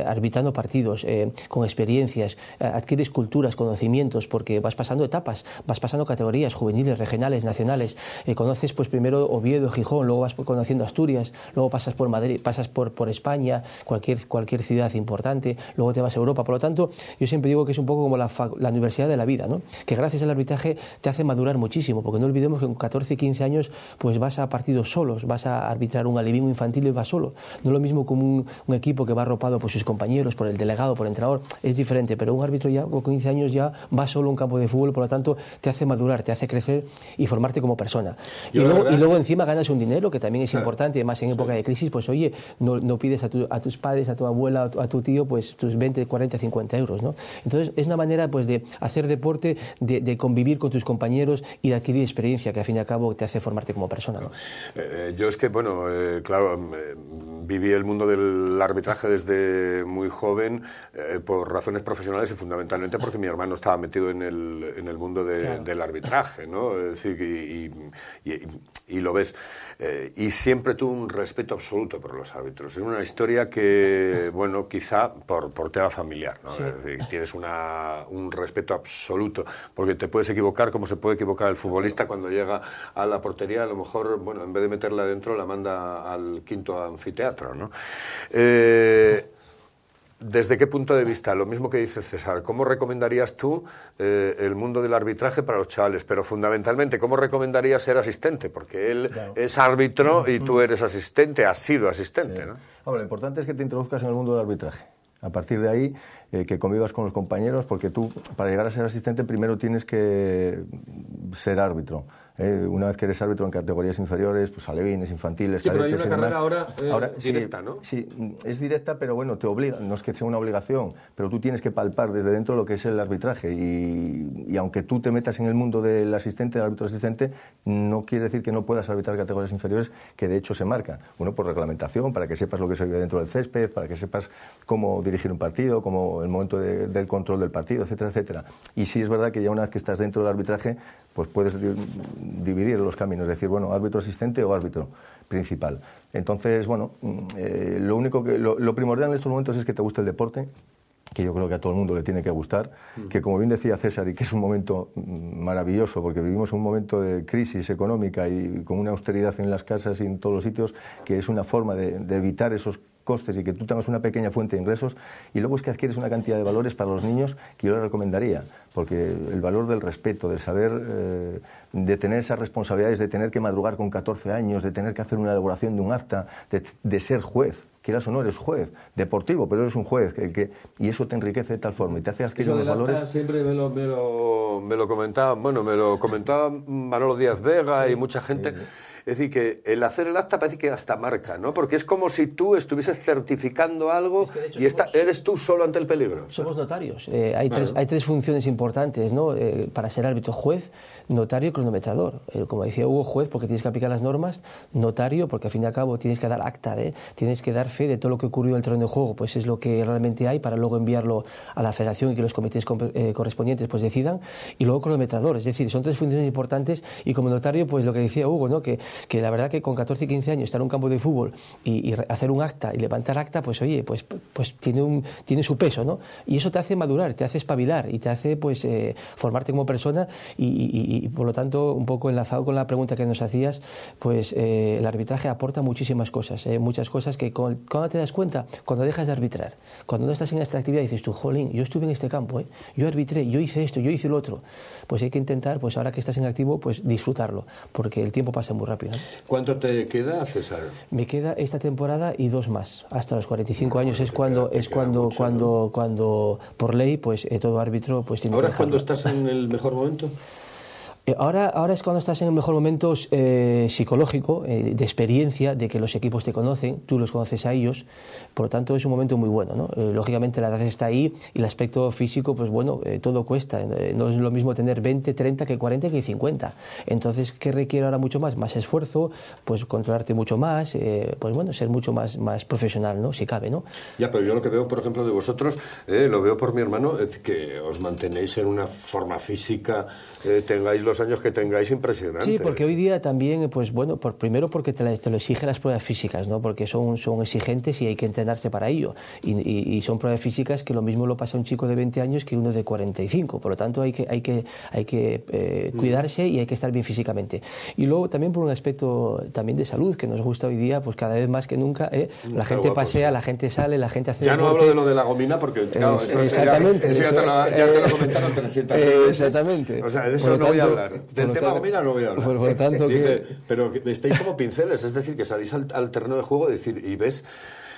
arbitrando partidos, con experiencias, adquieres culturas, conocimientos, porque vas pasando etapas, vas pasando categorías juveniles, regionales, nacionales, conoces pues primero Oviedo, Gijón, luego vas conociendo Asturias, luego pasas por Madrid, pasas por España, cualquier ciudad importante, luego te vas a Europa. Por lo tanto, yo siempre digo que es un poco como la universidad de la vida, ¿no? que gracias al arbitraje te hace madurar muchísimo, porque no olvidemos que con 14 y 15 años pues vas a partidos solos, vas a arbitrar un alevín infantil y vas solo. No es lo mismo como un equipo que va arropado por sus compañeros, por el delegado, por el entrenador, es diferente, pero un árbitro ya con 15 años ya va solo a un campo de fútbol, por lo tanto te hace madurar, te hace crecer y formarte como persona. Y luego encima ganas un dinero que también es importante, además en época de crisis, pues oye, no pides a tus padres, a tu abuela, a tu tío, pues tus 20, 40, 50 euros, ¿no? Entonces es una manera pues de hacer deporte, de convivir con tus compañeros y de adquirir experiencia, que al fin y al cabo te hace formarte como persona, ¿no? Yo es que, bueno, claro, viví el mundo del arbitraje desde muy joven por razones profesionales y fundamentalmente porque mi hermano estaba metido en el mundo del arbitraje, ¿no? Es decir, y lo ves. Y siempre tuve un respeto absoluto por los árbitros. Es una historia que, bueno, quizá por tema familiar, ¿no? Sí. Es decir, tienes un respeto absoluto, porque te puedes equivocar como se puede equivocar el futbolista cuando llega a la portería, a lo mejor, bueno, en vez de meterla adentro, la manda al quinto anfiteatro, ¿no? ¿Desde qué punto de vista? Lo mismo que dice César, ¿cómo recomendarías tú el mundo del arbitraje para los chavales? Pero fundamentalmente, ¿cómo recomendarías ser asistente? Porque él es árbitro y tú eres asistente, has sido asistente, ¿no? Hombre, lo importante es que te introduzcas en el mundo del arbitraje. A partir de ahí, que convivas con los compañeros, porque tú, para llegar a ser asistente, primero tienes que ser árbitro. Una vez que eres árbitro en categorías inferiores, pues alevines, infantiles, sí, pero hay una carrera ahora directa, sí, ¿no? Sí, es directa, pero bueno, te obliga, no es que sea una obligación, pero tú tienes que palpar desde dentro lo que es el arbitraje y aunque tú te metas en el mundo del asistente, del árbitro asistente, no quiere decir que no puedas arbitrar categorías inferiores, que de hecho se marca. Bueno, por reglamentación, para que sepas lo que se vive dentro del césped, para que sepas cómo dirigir un partido, cómo el momento del control del partido, etcétera, etcétera. Y sí es verdad que ya una vez que estás dentro del arbitraje, pues puedes dividir los caminos, es decir, bueno, árbitro asistente o árbitro principal. Entonces, bueno, lo primordial en estos momentos es que te guste el deporte, que yo creo que a todo el mundo le tiene que gustar, que como bien decía César, y que es un momento maravilloso, porque vivimos un momento de crisis económica y con una austeridad en las casas y en todos los sitios, que es una forma de evitar esos costes y que tú tengas una pequeña fuente de ingresos, y luego es que adquieres una cantidad de valores para los niños que yo les recomendaría, porque el valor del respeto, de saber, de tener esas responsabilidades, de tener que madrugar con 14 años, de tener que hacer una elaboración de un acta, de ser juez, quieras o no eres juez, deportivo, pero eres un juez, y eso te enriquece de tal forma y te hace adquirir unos valores. Siempre me lo comentaba, bueno, me lo comentaba Manolo Díaz Vega, sí, y mucha gente. Sí. Es decir, que el hacer el acta parece que hasta marca, ¿no? Porque es como si tú estuvieses certificando algo, es que y eres tú solo ante el peligro. Somos notarios. Hay tres funciones importantes, ¿no? Para ser árbitro: juez, notario y cronometrador. Como decía Hugo, juez porque tienes que aplicar las normas, notario porque al fin y al cabo tienes que dar acta, tienes que dar fe de todo lo que ocurrió en el terreno de juego, pues es lo que realmente hay para luego enviarlo a la federación y que los comités correspondientes pues decidan. Y luego cronometrador, es decir, son tres funciones importantes. Y como notario, pues lo que decía Hugo, ¿no? Que la verdad que con 14 y 15 años estar en un campo de fútbol y hacer un acta y levantar acta, pues oye, pues tiene su peso, ¿no? Y eso te hace madurar, te hace espabilar y te hace pues formarte como persona y por lo tanto, un poco enlazado con la pregunta que nos hacías, pues el arbitraje aporta muchísimas cosas, muchas cosas que cuando te das cuenta, cuando dejas de arbitrar, cuando no estás en esta actividad, dices tú, jolín, yo estuve en este campo, yo arbitré, yo hice esto, yo hice lo otro. Pues hay que intentar, pues ahora que estás en activo, pues disfrutarlo, porque el tiempo pasa muy rápido, ¿no? ¿Cuánto te queda, César? Me queda esta temporada y 2 más. Hasta los 45 años es cuando por ley pues todo árbitro pues tiene. ¿Ahora es cuando estás en el mejor momento? Ahora es cuando estás en el mejor momento psicológico, de experiencia, de que los equipos te conocen, tú los conoces a ellos, por lo tanto es un momento muy bueno, ¿no? Lógicamente la edad está ahí y el aspecto físico, pues bueno, todo cuesta, no es lo mismo tener 20, 30 que 40 que 50, entonces ¿qué requiere ahora mucho más? Más esfuerzo, pues controlarte mucho más, pues bueno, ser mucho más profesional, ¿no? Si cabe, ¿no? Ya, pero yo lo que veo, por ejemplo, de vosotros, lo veo por mi hermano, es que os mantenéis en una forma física, tengáis los los años que tengáis impresionantes. Sí, porque hoy día también, pues bueno, primero porque te lo exigen las pruebas físicas, ¿no? Porque son exigentes y hay que entrenarse para ello. Y son pruebas físicas que lo mismo lo pasa un chico de 20 años que uno de 45. Por lo tanto, hay que cuidarse y hay que estar bien físicamente. Y luego también por un aspecto también de salud, que nos gusta hoy día, pues cada vez más que nunca, la gente pasea, la gente sale, la gente hace ya deporte. No hablo de lo de la gomina porque, claro, exactamente, eso ya te lo comentaron 300 veces. Exactamente. O sea, de eso no voy a hablar. Del tema gomina no voy a hablar. Por lo tanto, pero estáis como pinceles, es decir, que salís al terreno de juego y ves...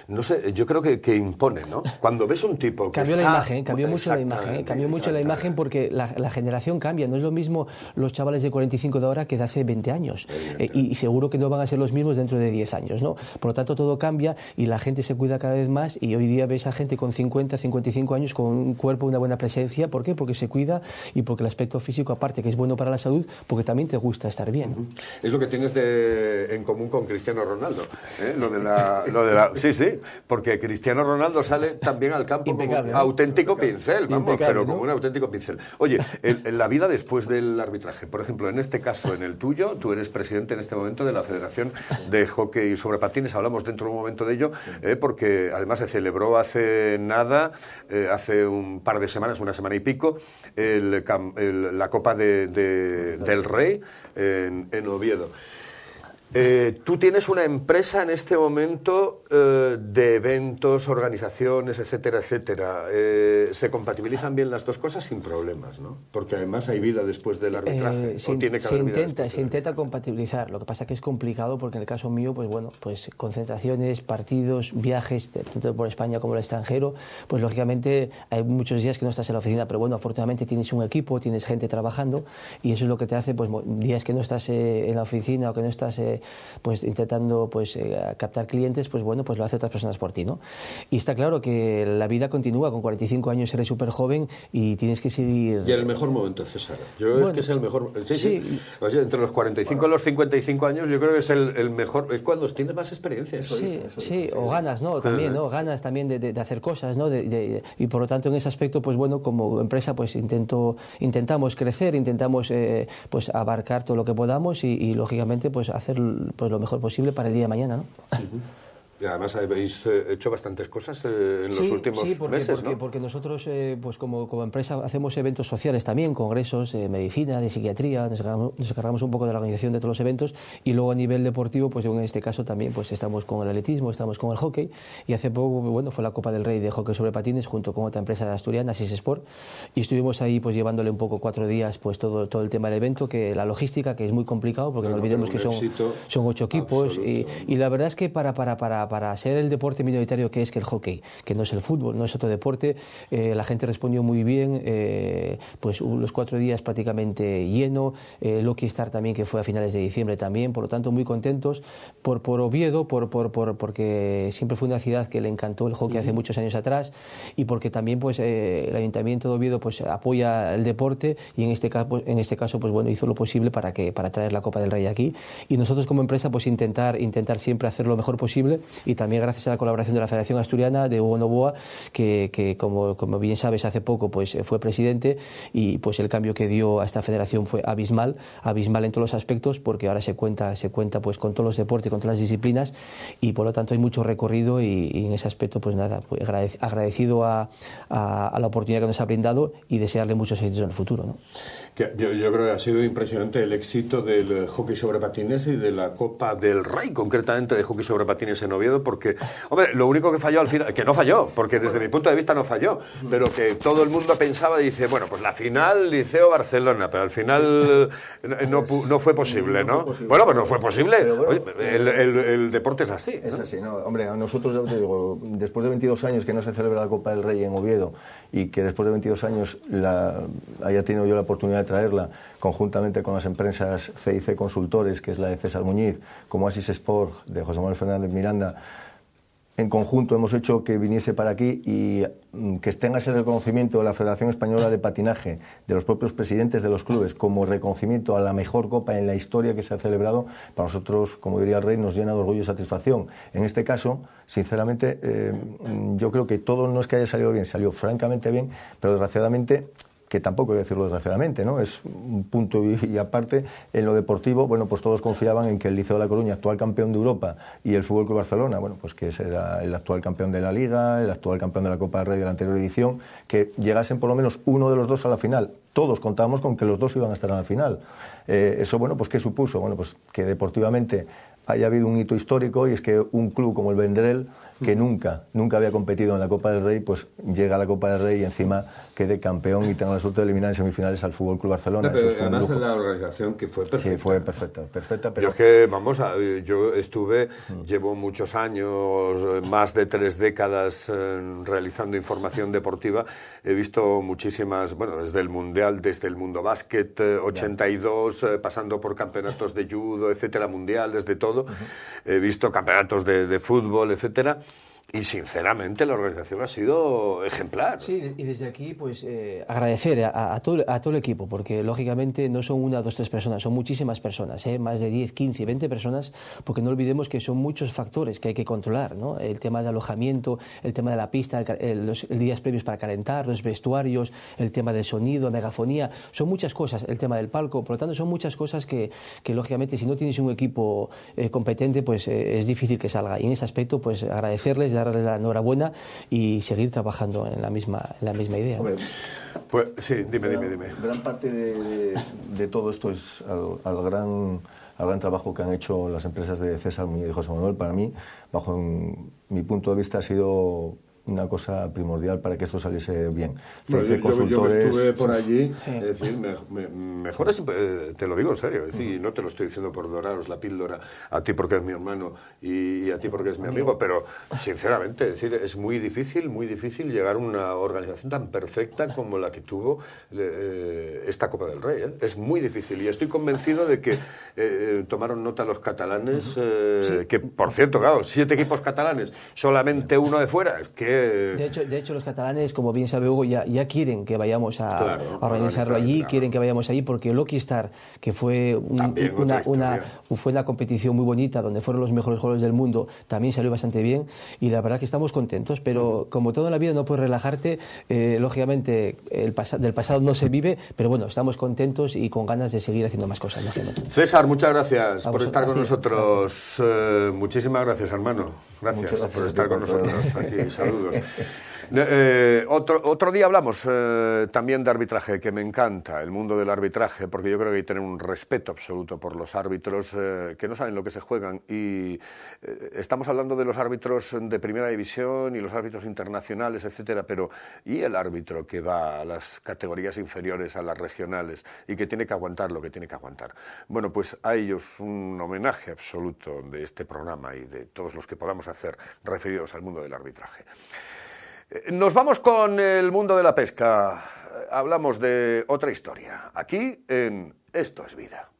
No sé, yo creo que impone, ¿no? Cuando ves un tipo que cambió está... la imagen, cambió mucho la imagen porque la generación cambia. No es lo mismo los chavales de 45 de ahora que de hace 20 años. Y seguro que no van a ser los mismos dentro de 10 años, ¿no? Por lo tanto, todo cambia y la gente se cuida cada vez más y hoy día ves a gente con 50, 55 años con un cuerpo, una buena presencia. ¿Por qué? Porque se cuida y porque el aspecto físico, aparte que es bueno para la salud, porque también te gusta estar bien. Es lo que tienes en común con Cristiano Ronaldo, ¿eh? Sí, porque Cristiano Ronaldo sale también al campo impecable, como auténtico pincel, vamos, impecable, pero ¿no? como un auténtico pincel. Oye, en la vida después del arbitraje, por ejemplo, en este caso, en el tuyo, tú eres presidente en este momento de la Federación de Hockey sobre Patines, hablamos dentro de un momento de ello, porque además se celebró hace nada, hace un par de semanas, una semana y pico, la Copa del Rey en Oviedo. Tú tienes una empresa en este momento de eventos, organizaciones, etcétera, etcétera. ¿Se compatibilizan bien las dos cosas sin problemas, no? Porque además hay vida después del arbitraje. Se intenta compatibilizar. Lo que pasa es que es complicado porque en el caso mío, pues bueno, pues concentraciones, partidos, viajes, tanto por España como el extranjero, pues lógicamente hay muchos días que no estás en la oficina, pero bueno, afortunadamente tienes un equipo, tienes gente trabajando y eso es lo que te hace, pues días que no estás en la oficina o que no estás pues intentando pues captar clientes, pues bueno, pues lo hace otras personas por ti, ¿no? Y está claro que la vida continúa, con 45 años eres súper joven y tienes que seguir... Y el mejor momento, César. Es que es el mejor... Sí. O sea, entre los 45 y los 55 años yo creo que es el mejor... Es cuando tienes más experiencia. Sí, o ganas, ¿no? También, ¿no? Ganas también de hacer cosas, ¿no? Y por lo tanto, en ese aspecto, pues bueno, como empresa, pues intentamos crecer, intentamos pues abarcar todo lo que podamos y lógicamente, pues hacer pues lo mejor posible para el día de mañana, ¿no? Y además habéis hecho bastantes cosas en los últimos meses, ¿no? Porque nosotros, pues como empresa, hacemos eventos sociales también, congresos de medicina, de psiquiatría, nos encargamos un poco de la organización de todos los eventos y luego a nivel deportivo, pues en este caso también pues estamos con el atletismo, estamos con el hockey y hace poco, bueno, fue la Copa del Rey de hockey sobre patines junto con otra empresa asturiana, Sis Sport, y estuvimos ahí pues llevándole un poco 4 días pues todo el tema del evento, que la logística, que es muy complicado porque no olvidemos que son 8 equipos y la verdad es que para ser el deporte minoritario que es que el hockey, que no es el fútbol, no es otro deporte, la gente respondió muy bien, pues los 4 días prácticamente lleno, Lucky Star también, que fue a finales de diciembre también, por lo tanto muy contentos por Oviedo, porque siempre fue una ciudad que le encantó el hockey hace muchos años atrás y porque también pues el Ayuntamiento de Oviedo pues apoya el deporte y en este caso pues bueno, hizo lo posible para traer la Copa del Rey aquí y nosotros como empresa pues intentar siempre hacer lo mejor posible y también gracias a la colaboración de la Federación Asturiana, de Hugo Novoa, que como bien sabes hace poco pues fue presidente y pues el cambio que dio a esta federación fue abismal en todos los aspectos porque ahora se cuenta pues con todos los deportes, con todas las disciplinas y por lo tanto hay mucho recorrido y en ese aspecto pues nada, pues agradecido a la oportunidad que nos ha brindado y desearle muchos éxitos en el futuro, ¿no? Yo creo que ha sido impresionante el éxito del hockey sobre patines y de la Copa del Rey, concretamente de hockey sobre patines en Oviedo, porque, hombre, lo único que falló al final, que no falló, porque desde mi punto de vista no falló, pero que todo el mundo pensaba y dice, bueno, pues la final Liceo-Barcelona, pero al final no fue posible, ¿no? Bueno, pues no fue posible. Oye, el deporte es así, ¿no? Es así, ¿no? Hombre, a nosotros, ya te digo, después de 22 años que no se celebra la Copa del Rey en Oviedo y que después de 22 años haya tenido yo la oportunidad de traerla conjuntamente con las empresas CIC Consultores, que es la de César Muñiz, como Asis Sport, de José Manuel Fernández Miranda, en conjunto hemos hecho que viniese para aquí y que tenga ese reconocimiento de la Federación Española de Patinaje, de los propios presidentes de los clubes, como reconocimiento a la mejor copa en la historia que se ha celebrado, para nosotros, como diría el Rey, nos llena de orgullo y satisfacción. En este caso, sinceramente, yo creo que todo no es que haya salido bien, salió francamente bien, pero desgraciadamente que tampoco hay que decirlo desgraciadamente, ¿no? Es un punto y aparte. En lo deportivo, bueno, pues todos confiaban en que el Liceo de La Coruña, actual campeón de Europa, y el Fútbol Club Barcelona, bueno, pues que era el actual campeón de la Liga, el actual campeón de la Copa del Rey de la anterior edición, que llegasen por lo menos uno de los dos a la final. Todos contábamos con que los dos iban a estar en la final. Eso, bueno, pues ¿qué supuso? Bueno, pues que deportivamente haya habido un hito histórico, y es que un club como el Vendrell, que nunca había competido en la Copa del Rey, pues llega a la Copa del Rey y encima quede campeón y tenga la suerte de eliminar en semifinales al Fútbol Club Barcelona. No, pero además en la organización que fue perfecta. Sí, fue perfecta. Pero yo es que, yo estuve, llevo muchos años, más de 3 décadas realizando información deportiva. He visto muchísimas, bueno, desde el Mundial, desde el Mundo Básquet 82, pasando por campeonatos de judo, etcétera, mundiales, de todo. He visto campeonatos de fútbol, etcétera. Y sinceramente la organización ha sido ejemplar. Sí, y desde aquí pues agradecer a todo el equipo, porque lógicamente no son 1, 2, 3 personas, son muchísimas personas, más de 10, 15, 20 personas, porque no olvidemos que son muchos factores que hay que controlar, ¿no? El tema de alojamiento, el tema de la pista, los días previos para calentar, los vestuarios, el tema del sonido, megafonía, son muchas cosas, el tema del palco, por lo tanto son muchas cosas que lógicamente si no tienes un equipo competente pues es difícil que salga, y en ese aspecto pues agradecerles, darles la enhorabuena y seguir trabajando en la misma idea. Hombre, pues sí, dime. Gran parte de todo esto es al gran trabajo que han hecho las empresas de César Muñiz y José Manuel. Para mí, bajo mi punto de vista, ha sido una cosa primordial para que esto saliese bien. Bueno, yo que estuve por allí, es decir, mejor es, te lo digo en serio, es decir, no te lo estoy diciendo por doraros la píldora a ti porque es mi hermano y a ti porque es mi amigo, pero sinceramente, es decir, es muy difícil llegar a una organización tan perfecta como la que tuvo esta Copa del Rey, ¿eh? Es muy difícil, y estoy convencido de que tomaron nota los catalanes, que por cierto, claro, 7 equipos catalanes, solamente uno de fuera, que De hecho, los catalanes, como bien sabe Hugo, ya quieren que vayamos a organizarlo allí, quieren que vayamos allí, porque el Lucky Star, que fue una competición muy bonita, donde fueron los mejores jugadores del mundo, también salió bastante bien, y la verdad que estamos contentos, pero como todo en la vida no puedes relajarte, lógicamente del pasado no se vive, pero bueno, estamos contentos y con ganas de seguir haciendo más cosas, lógicamente. César, muchas gracias por estar con nosotros. Muchísimas gracias, hermano. Gracias por estar con nosotros aquí. Saludos. Otro día hablamos también de arbitraje, que me encanta el mundo del arbitraje, porque yo creo que hay que tener un respeto absoluto por los árbitros que no saben lo que se juegan, y estamos hablando de los árbitros de primera división y los árbitros internacionales, etcétera, pero ¿y el árbitro que va a las categorías inferiores, a las regionales, y que tiene que aguantar lo que tiene que aguantar? Bueno, pues a ellos un homenaje absoluto de este programa y de todos los que podamos hacer referidos al mundo del arbitraje. Nos vamos con el mundo de la pesca. Hablamos de otra historia, aquí en Esto es Vida.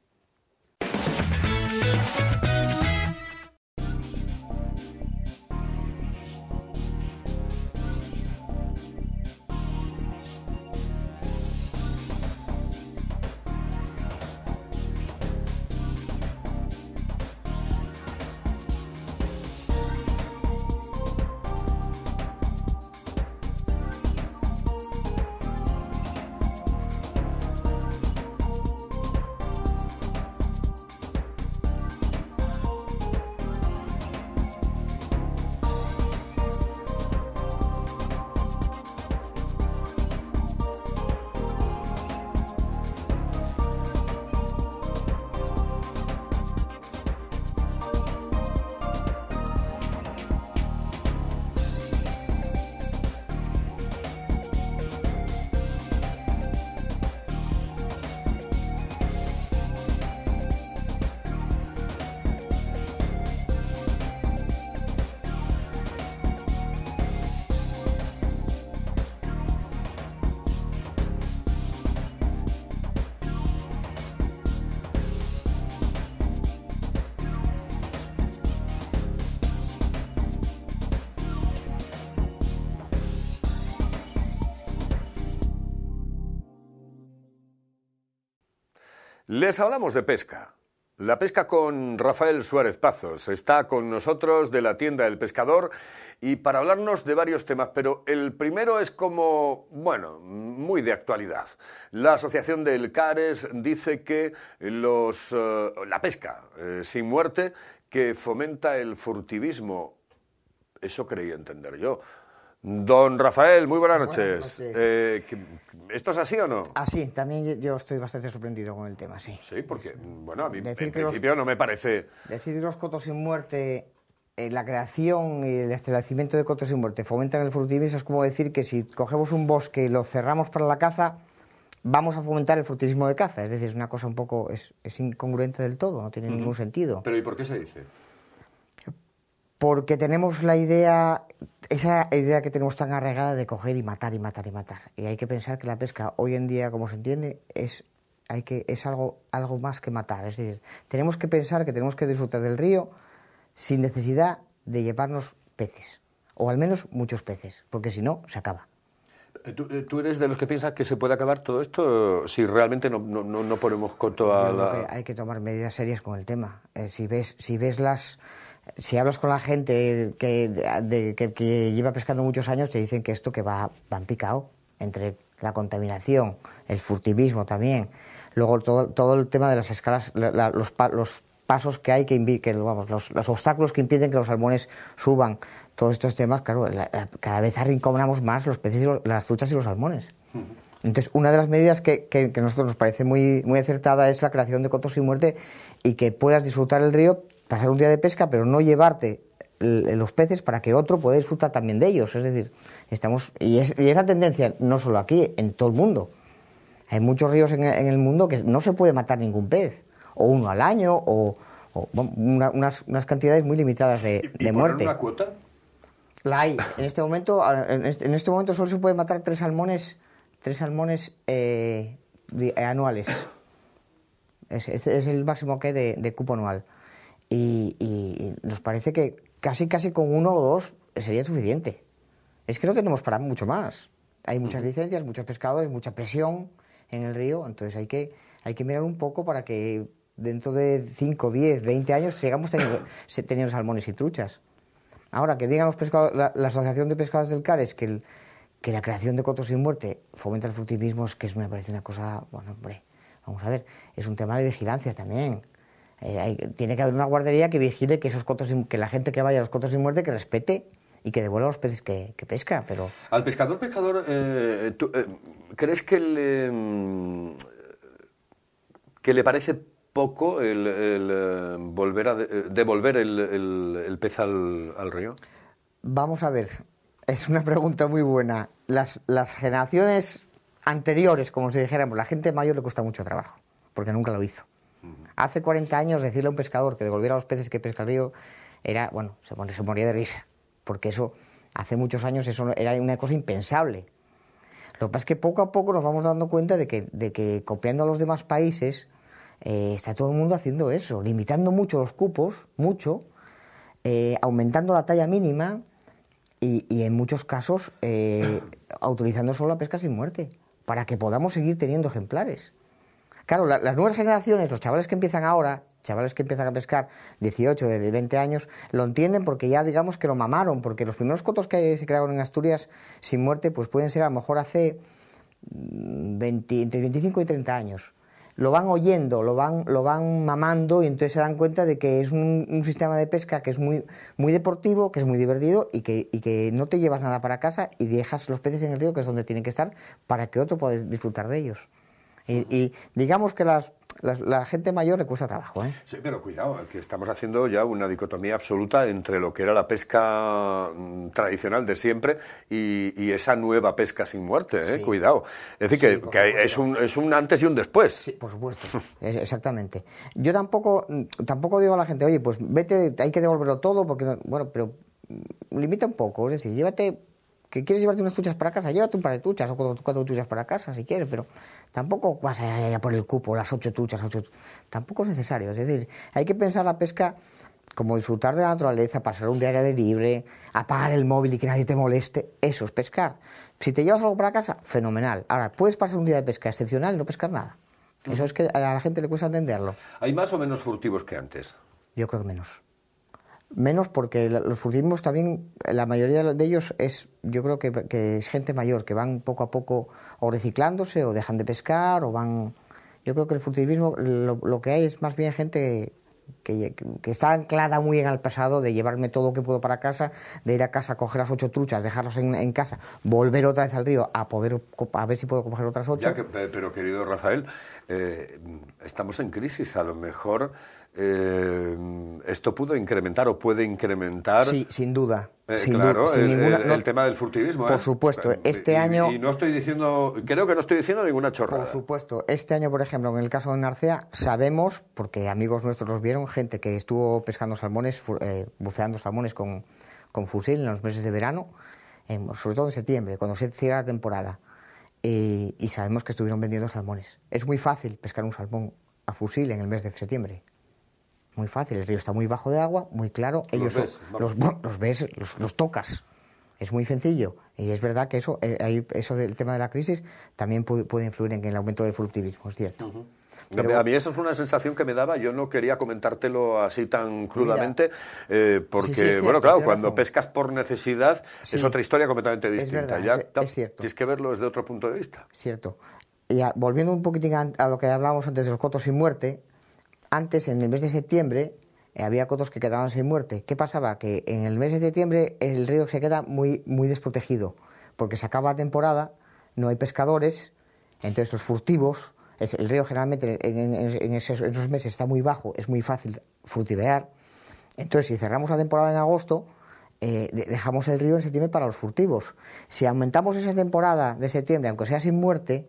Les hablamos de pesca, La pesca con Rafael Suárez Pazos. Está con nosotros de la tienda El Pescador y para hablarnos de varios temas, pero el primero es como, bueno, muy de actualidad. La Asociación del CARES dice que la pesca sin muerte que fomenta el furtivismo. Eso creí entender yo. Don Rafael, muy buenas noches. ¿Esto es así o no? Así, también yo estoy bastante sorprendido con el tema, sí. Sí, porque, bueno, a mí Decir en que principio no me parece... Decir que los cotos sin muerte, la creación y el establecimiento de cotos sin muerte fomentan el furtivismo es como decir que si cogemos un bosque y lo cerramos para la caza, vamos a fomentar el furtivismo de caza. Es decir, es una cosa un poco... es incongruente del todo, no tiene ningún sentido. ¿Pero y por qué se dice? Porque tenemos la idea, esa idea que tenemos tan arraigada de coger y matar y matar y matar. Y hay que pensar que la pesca hoy en día, como se entiende, es algo más que matar. Es decir, tenemos que pensar que tenemos que disfrutar del río sin necesidad de llevarnos peces, o al menos muchos peces, porque si no, se acaba. ¿Tú eres de los que piensas que se puede acabar todo esto si realmente no ponemos coto a la...? Hay que tomar medidas serias con el tema. Si hablas con la gente que lleva pescando muchos años, te dicen que esto que va en picado, entre la contaminación, el furtivismo también, luego todo el tema de las escalas, los pasos que hay, los obstáculos que impiden que los salmones suban, todos estos temas, claro, cada vez arrinconamos más los peces, las truchas y los salmones. Entonces, una de las medidas que a nosotros nos parece muy, muy acertada es la creación de cotos sin muerte y que puedas disfrutar el río, pasar un día de pesca, pero no llevarte los peces para que otro pueda disfrutar también de ellos. Es decir, y esa tendencia no solo aquí, en todo el mundo. Hay muchos ríos en el mundo que no se puede matar ningún pez, o uno al año, o unas cantidades muy limitadas de muerte. ¿Y poner una cuota? La hay. En este momento solo se puede matar 3 salmones anuales. Es el máximo que hay de cupo anual. Y nos parece que casi con 1 o 2 sería suficiente. Es que no tenemos para mucho más. Hay muchas licencias, muchos pescadores, mucha presión en el río, entonces hay que mirar un poco para que dentro de 5, 10, 20 años sigamos teniendo salmones y truchas. Ahora, que digan los pescadores, la Asociación de Pescadores del CARES que la creación de cotos sin muerte fomenta el furtivismo, es que me parece una cosa... Bueno, hombre, vamos a ver, es un tema de vigilancia también. Tiene que haber una guardería que vigile que esos cotos, que la gente que vaya a los cotos sin muerte que respete y que devuelva los peces que pesca, pero... Al pescador, ¿tú, crees que le parece poco el devolver el pez al río? Vamos a ver, es una pregunta muy buena. Las generaciones anteriores, como si dijéramos, la gente mayor le cuesta mucho trabajo, porque nunca lo hizo. Hace 40 años decirle a un pescador que devolviera los peces que pesca el río era, bueno, se moría de risa, porque eso, hace muchos años eso era una cosa impensable. Lo que pasa es que poco a poco nos vamos dando cuenta de que copiando a los demás países está todo el mundo haciendo eso, limitando mucho los cupos, aumentando la talla mínima y en muchos casos autorizando solo la pesca sin muerte, para que podamos seguir teniendo ejemplares. Claro, las nuevas generaciones, los chavales que empiezan ahora, chavales que empiezan a pescar 18, de 20 años, lo entienden porque ya digamos que lo mamaron, porque los primeros cotos que se crearon en Asturias sin muerte pues pueden ser a lo mejor hace entre 25 y 30 años. Lo van oyendo, lo van mamando y entonces se dan cuenta de que es un sistema de pesca que es muy, muy deportivo, que es muy divertido y que no te llevas nada para casa y dejas los peces en el río, que es donde tienen que estar, para que otro pueda disfrutar de ellos. Y digamos que la gente mayor le cuesta trabajo, ¿eh? Sí, pero cuidado, que estamos haciendo ya una dicotomía absoluta entre lo que era la pesca tradicional de siempre y esa nueva pesca sin muerte, ¿eh? Sí. Cuidado. Es decir, sí, que es un antes y un después. Sí, por supuesto, exactamente. Yo tampoco digo a la gente, oye, pues vete, hay que devolverlo todo, porque bueno, pero limita un poco, es decir, llévate... que quieres llevarte unas truchas para casa, llévate un par de truchas o 4 truchas para casa si quieres, pero tampoco vas a por el cupo, las 8 truchas, tampoco es necesario. Es decir, hay que pensar la pesca como disfrutar de la naturaleza, pasar un día al aire libre, apagar el móvil y que nadie te moleste, eso es pescar. Si te llevas algo para casa, fenomenal. Ahora, puedes pasar un día de pesca excepcional y no pescar nada. Eso es que a la gente le cuesta entenderlo. ¿Hay más o menos furtivos que antes? Yo creo que menos. Menos porque los furtivismos también, la mayoría de ellos yo creo que es gente mayor, que van poco a poco o reciclándose o dejan de pescar o van... Yo creo que el furtivismo lo que hay es más bien gente que está anclada muy en el pasado, de llevarme todo lo que puedo para casa, de ir a casa, coger las 8 truchas, dejarlas en casa, volver otra vez al río a ver si puedo coger otras 8. Pero querido Rafael, estamos en crisis, a lo mejor esto pudo incrementar o puede incrementar... Sí, sin duda. Claro, el tema del furtivismo. Por supuesto, este año... Y no estoy diciendo, creo que no estoy diciendo ninguna chorrada. Por supuesto, este año, por ejemplo, en el caso de Narcea, sabemos, porque amigos nuestros los vieron, gente que estuvo pescando salmones, buceando salmones con fusil en los meses de verano, sobre todo en septiembre, cuando se cierra la temporada, y sabemos que estuvieron vendiendo salmones. Es muy fácil pescar un salmón a fusil en el mes de septiembre. Muy fácil, el río está muy bajo de agua, muy claro, los ves, los tocas, es muy sencillo. Y es verdad que eso del tema de la crisis también puede influir en el aumento del furtivismo, es cierto. Pero, a mí esa es una sensación que me daba, yo no quería comentártelo así tan crudamente, porque, sí, es cierto, bueno, claro, cuando pescas por necesidad es otra historia completamente distinta. Es verdad, es cierto. Tienes que verlo desde otro punto de vista. Cierto. Y volviendo un poquitín a lo que hablábamos antes de los cotos sin muerte, antes, en el mes de septiembre, había cotos que quedaban sin muerte. ¿Qué pasaba? Que en el mes de septiembre el río se queda muy, muy desprotegido, porque se acaba la temporada, no hay pescadores, entonces los furtivos, el río generalmente en esos meses está muy bajo, es muy fácil furtivear. Entonces, si cerramos la temporada en agosto, dejamos el río en septiembre para los furtivos. Si aumentamos esa temporada de septiembre, aunque sea sin muerte,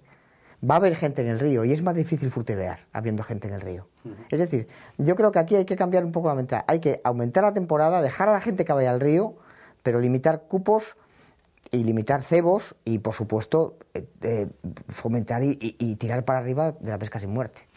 va a haber gente en el río y es más difícil furtivear habiendo gente en el río. Es decir, yo creo que aquí hay que cambiar un poco la mentalidad. Hay que aumentar la temporada, dejar a la gente que vaya al río, pero limitar cupos y limitar cebos y, por supuesto, fomentar y tirar para arriba de la pesca sin muerte.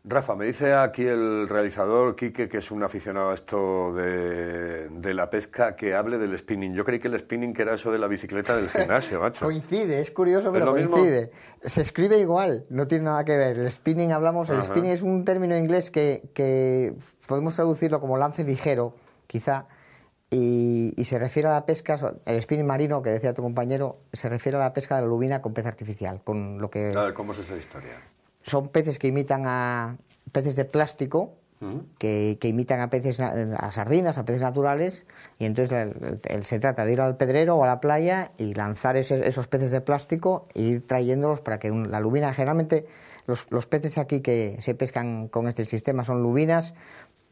Rafa, me dice aquí el realizador Quique, que es un aficionado a esto de la pesca, que hable del spinning. Yo creí que el spinning que era eso de la bicicleta del gimnasio, macho. Coincide, es curioso, pero coincide. Se escribe igual, no tiene nada que ver. El spinning el spinning es un término inglés que podemos traducirlo como lance ligero, quizá, y se refiere a la pesca, el spinning marino, que decía tu compañero, se refiere a la pesca de la lubina con pez artificial, con lo que... A ver, ¿cómo es esa historia? Son peces que imitan a peces de plástico, que imitan a sardinas, a peces naturales, y entonces se trata de ir al pedrero o a la playa y lanzar esos peces de plástico e ir trayéndolos para que la lubina, generalmente los peces aquí que se pescan con este sistema son lubinas,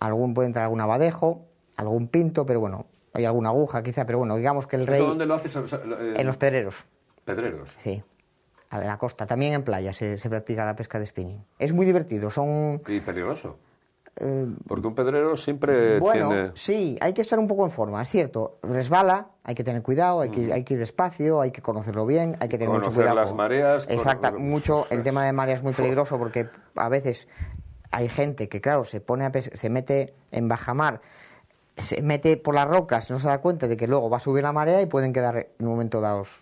puede entrar algún abadejo, algún pinto, pero bueno, hay alguna aguja quizá, pero bueno, digamos que el rey... ¿Dónde lo haces? En los pedreros. ¿Pedreros? Sí. En la costa, también en playa se practica la pesca de spinning. Es muy divertido, ¿Y peligroso? Porque un pedrero siempre tiene... Sí, hay que estar un poco en forma, es cierto. Resbala, hay que tener cuidado, hay que ir despacio, hay que conocerlo bien, hay que tener mucho cuidado. Conocer las mareas... Exacto, el tema de mareas es muy peligroso porque a veces hay gente que, claro, se mete en bajamar, se mete por las rocas, no se da cuenta de que luego va a subir la marea y pueden quedar en un momento dados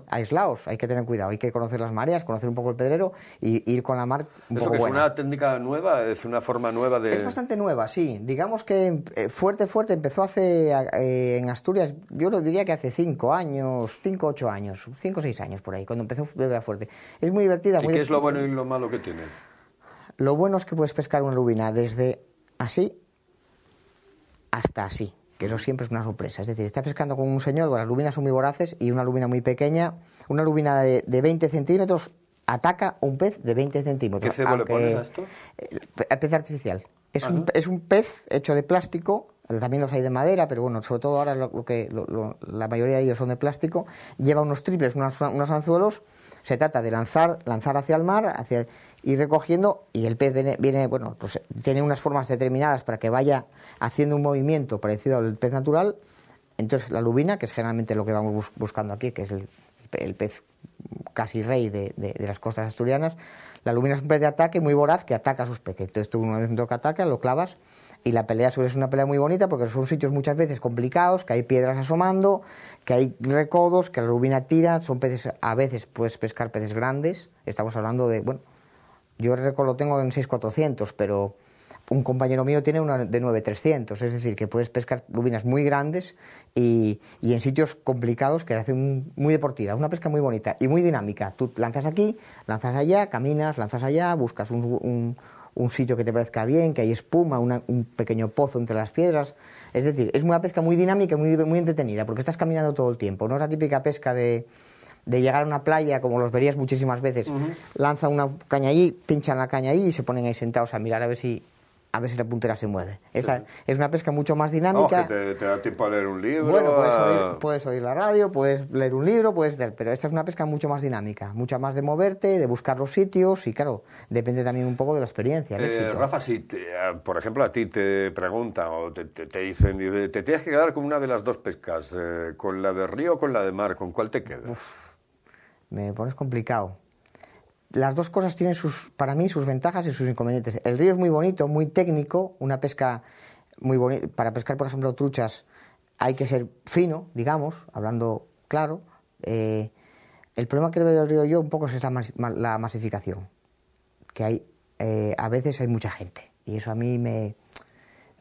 aislados. Hay que tener cuidado, hay que conocer las mareas, conocer un poco el pedrero y ir con la mar un poco buena. ¿Eso que es una técnica nueva, es una forma nueva de...? Es bastante nueva, sí. Digamos que fuerte empezó en Asturias, yo lo diría que hace 5 años, 5 o 8 años, 5 o 6 años por ahí, cuando empezó de verdad fuerte. Es muy divertida. ¿Y qué es lo bueno y lo malo que tiene? Lo bueno es que puedes pescar una lubina desde así hasta así, que eso siempre es una sorpresa. Es decir, estás pescando con un señor, las lubinas son muy voraces y una lubina muy pequeña, una lubina de 20 centímetros ataca un pez de 20 centímetros. ¿Qué cebo le pones a esto? Pez artificial. Es un pez hecho de plástico, también los hay de madera, pero bueno, sobre todo ahora la mayoría de ellos son de plástico, lleva unos triples, unos anzuelos, se trata de lanzar hacia el mar, ir recogiendo, y el pez viene pues tiene unas formas determinadas para que vaya haciendo un movimiento parecido al pez natural. Entonces la lubina, que es generalmente lo que vamos buscando aquí, que es el pez casi rey de las costas asturianas, la lubina es un pez de ataque muy voraz que ataca a sus peces. Entonces tú, una vez que ataca, lo clavas, y la pelea suele ser una pelea muy bonita porque son sitios muchas veces complicados, que hay piedras asomando, que hay recodos, que la lubina tira, son peces, a veces puedes pescar peces grandes, estamos hablando de, Yo el récord lo tengo en 6.400, pero un compañero mío tiene una de 9.300, es decir, que puedes pescar lubinas muy grandes y en sitios complicados que hacen muy deportiva, una pesca muy bonita y muy dinámica. Tú lanzas aquí, lanzas allá, caminas, lanzas allá, buscas un sitio que te parezca bien, que hay espuma, un pequeño pozo entre las piedras. Es decir, es una pesca muy dinámica y muy entretenida, porque estás caminando todo el tiempo. No es la típica pesca de llegar a una playa, como los verías muchísimas veces, lanza una caña allí, pinchan la caña allí y se ponen ahí sentados a mirar a ver si la puntera se mueve. Esa es una pesca mucho más dinámica. Que te da tiempo a leer un libro. Bueno, puedes oír la radio, puedes leer un libro, pero esta es una pesca mucho más dinámica, mucho más de moverte, de buscar los sitios y claro, depende también un poco de la experiencia. Rafa, si por ejemplo a ti te preguntan o te dicen, te tienes que quedar con una de las dos pescas, con la de río o con la de mar, ¿con cuál te quedas? Me pones complicado. Las dos cosas tienen para mí sus ventajas y sus inconvenientes. El río es muy bonito, muy técnico, una pesca muy bonita. Para pescar, por ejemplo, truchas hay que ser fino, digamos, hablando claro. El problema que veo del río yo un poco es la masificación, que hay a veces hay mucha gente y eso a mí me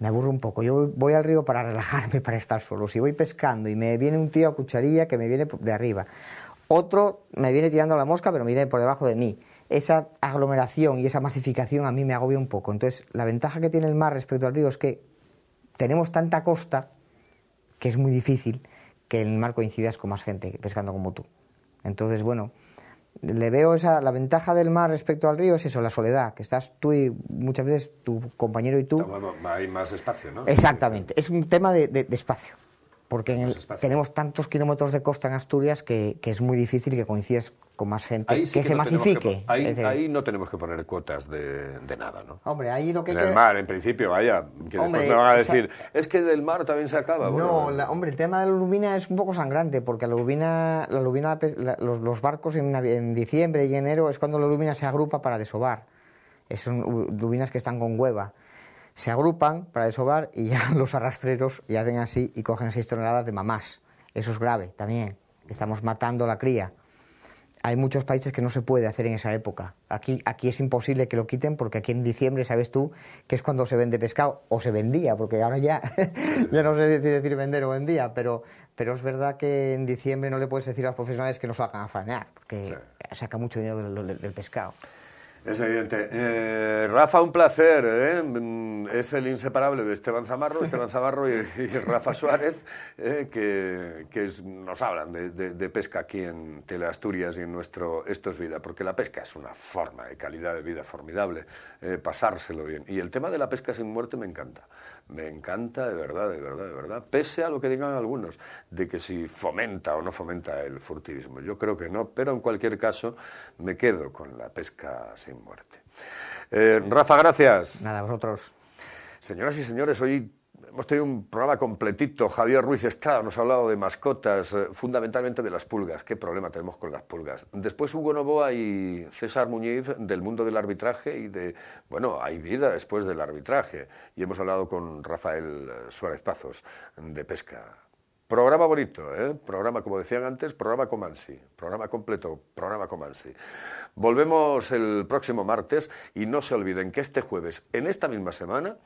aburre un poco. Yo voy al río para relajarme, para estar solo. Si voy pescando y me viene un tío a cucharilla que me viene de arriba, otro me viene tirando la mosca, pero me viene por debajo de mí. Esa aglomeración y esa masificación a mí me agobia un poco. Entonces, la ventaja que tiene el mar respecto al río es que tenemos tanta costa que es muy difícil que en el mar coincidas con más gente pescando como tú. Entonces, bueno, le veo la ventaja del mar respecto al río es eso, la soledad, que estás tú y muchas veces tu compañero y tú. Hay más espacio, ¿no? Exactamente, es un tema de espacio. Porque tenemos tantos kilómetros de costa en Asturias que es muy difícil que coincidas con más gente, que se masifique. Ahí no tenemos que poner cuotas de nada, ¿no? Hombre, ahí lo que en el mar, en principio, vaya, que después me van a decir, es que del mar también se acaba. No, hombre, el tema de la lubina es un poco sangrante, porque los barcos en diciembre y enero es cuando la lubina se agrupa para desovar. Son lubinas que están con hueva. Se agrupan para desovar y ya los arrastreros y hacen así y cogen 6 toneladas de mamás. Eso es grave también. Estamos matando la cría. Hay muchos países que no se puede hacer en esa época. Aquí es imposible que lo quiten porque aquí en diciembre, sabes tú, que es cuando se vende pescado, o se vendía, porque ahora ya no sé si decir vender o vendía, pero es verdad que en diciembre no le puedes decir a los profesionales que no salgan a faenar, porque saca mucho dinero del pescado. Es evidente. Rafa, un placer. Es el inseparable de Esteban Zamarro y Rafa Suárez, que nos hablan de pesca aquí en Teleasturias y en nuestro Esto es Vida, porque la pesca es una forma de calidad de vida formidable, pasárselo bien. Y el tema de la pesca sin muerte me encanta. Me encanta de verdad, pese a lo que digan algunos, de que si fomenta o no fomenta el furtivismo. Yo creo que no, pero en cualquier caso me quedo con la pesca sin muerte. Rafa, gracias. Nada, vosotros. Señoras y señores, hoy hemos tenido un programa completito. Javier Ruiz Estrada nos ha hablado de mascotas, fundamentalmente de las pulgas. ¿Qué problema tenemos con las pulgas? Después Hugo Novoa y César Muñiz del mundo del arbitraje y hay vida después del arbitraje. Y hemos hablado con Rafael Suárez Pazos de pesca. Programa bonito, programa, como decían antes, programa Comansi, programa completo, programa Comansi. Volvemos el próximo martes y no se olviden que este jueves, en esta misma semana,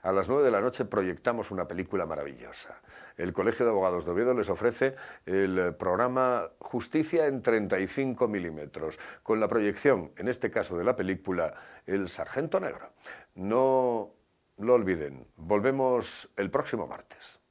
a las 9 de la noche proyectamos una película maravillosa. El Colegio de Abogados de Oviedo les ofrece el programa Justicia en 35 milímetros, con la proyección, en este caso de la película, El Sargento Negro. No lo olviden, volvemos el próximo martes.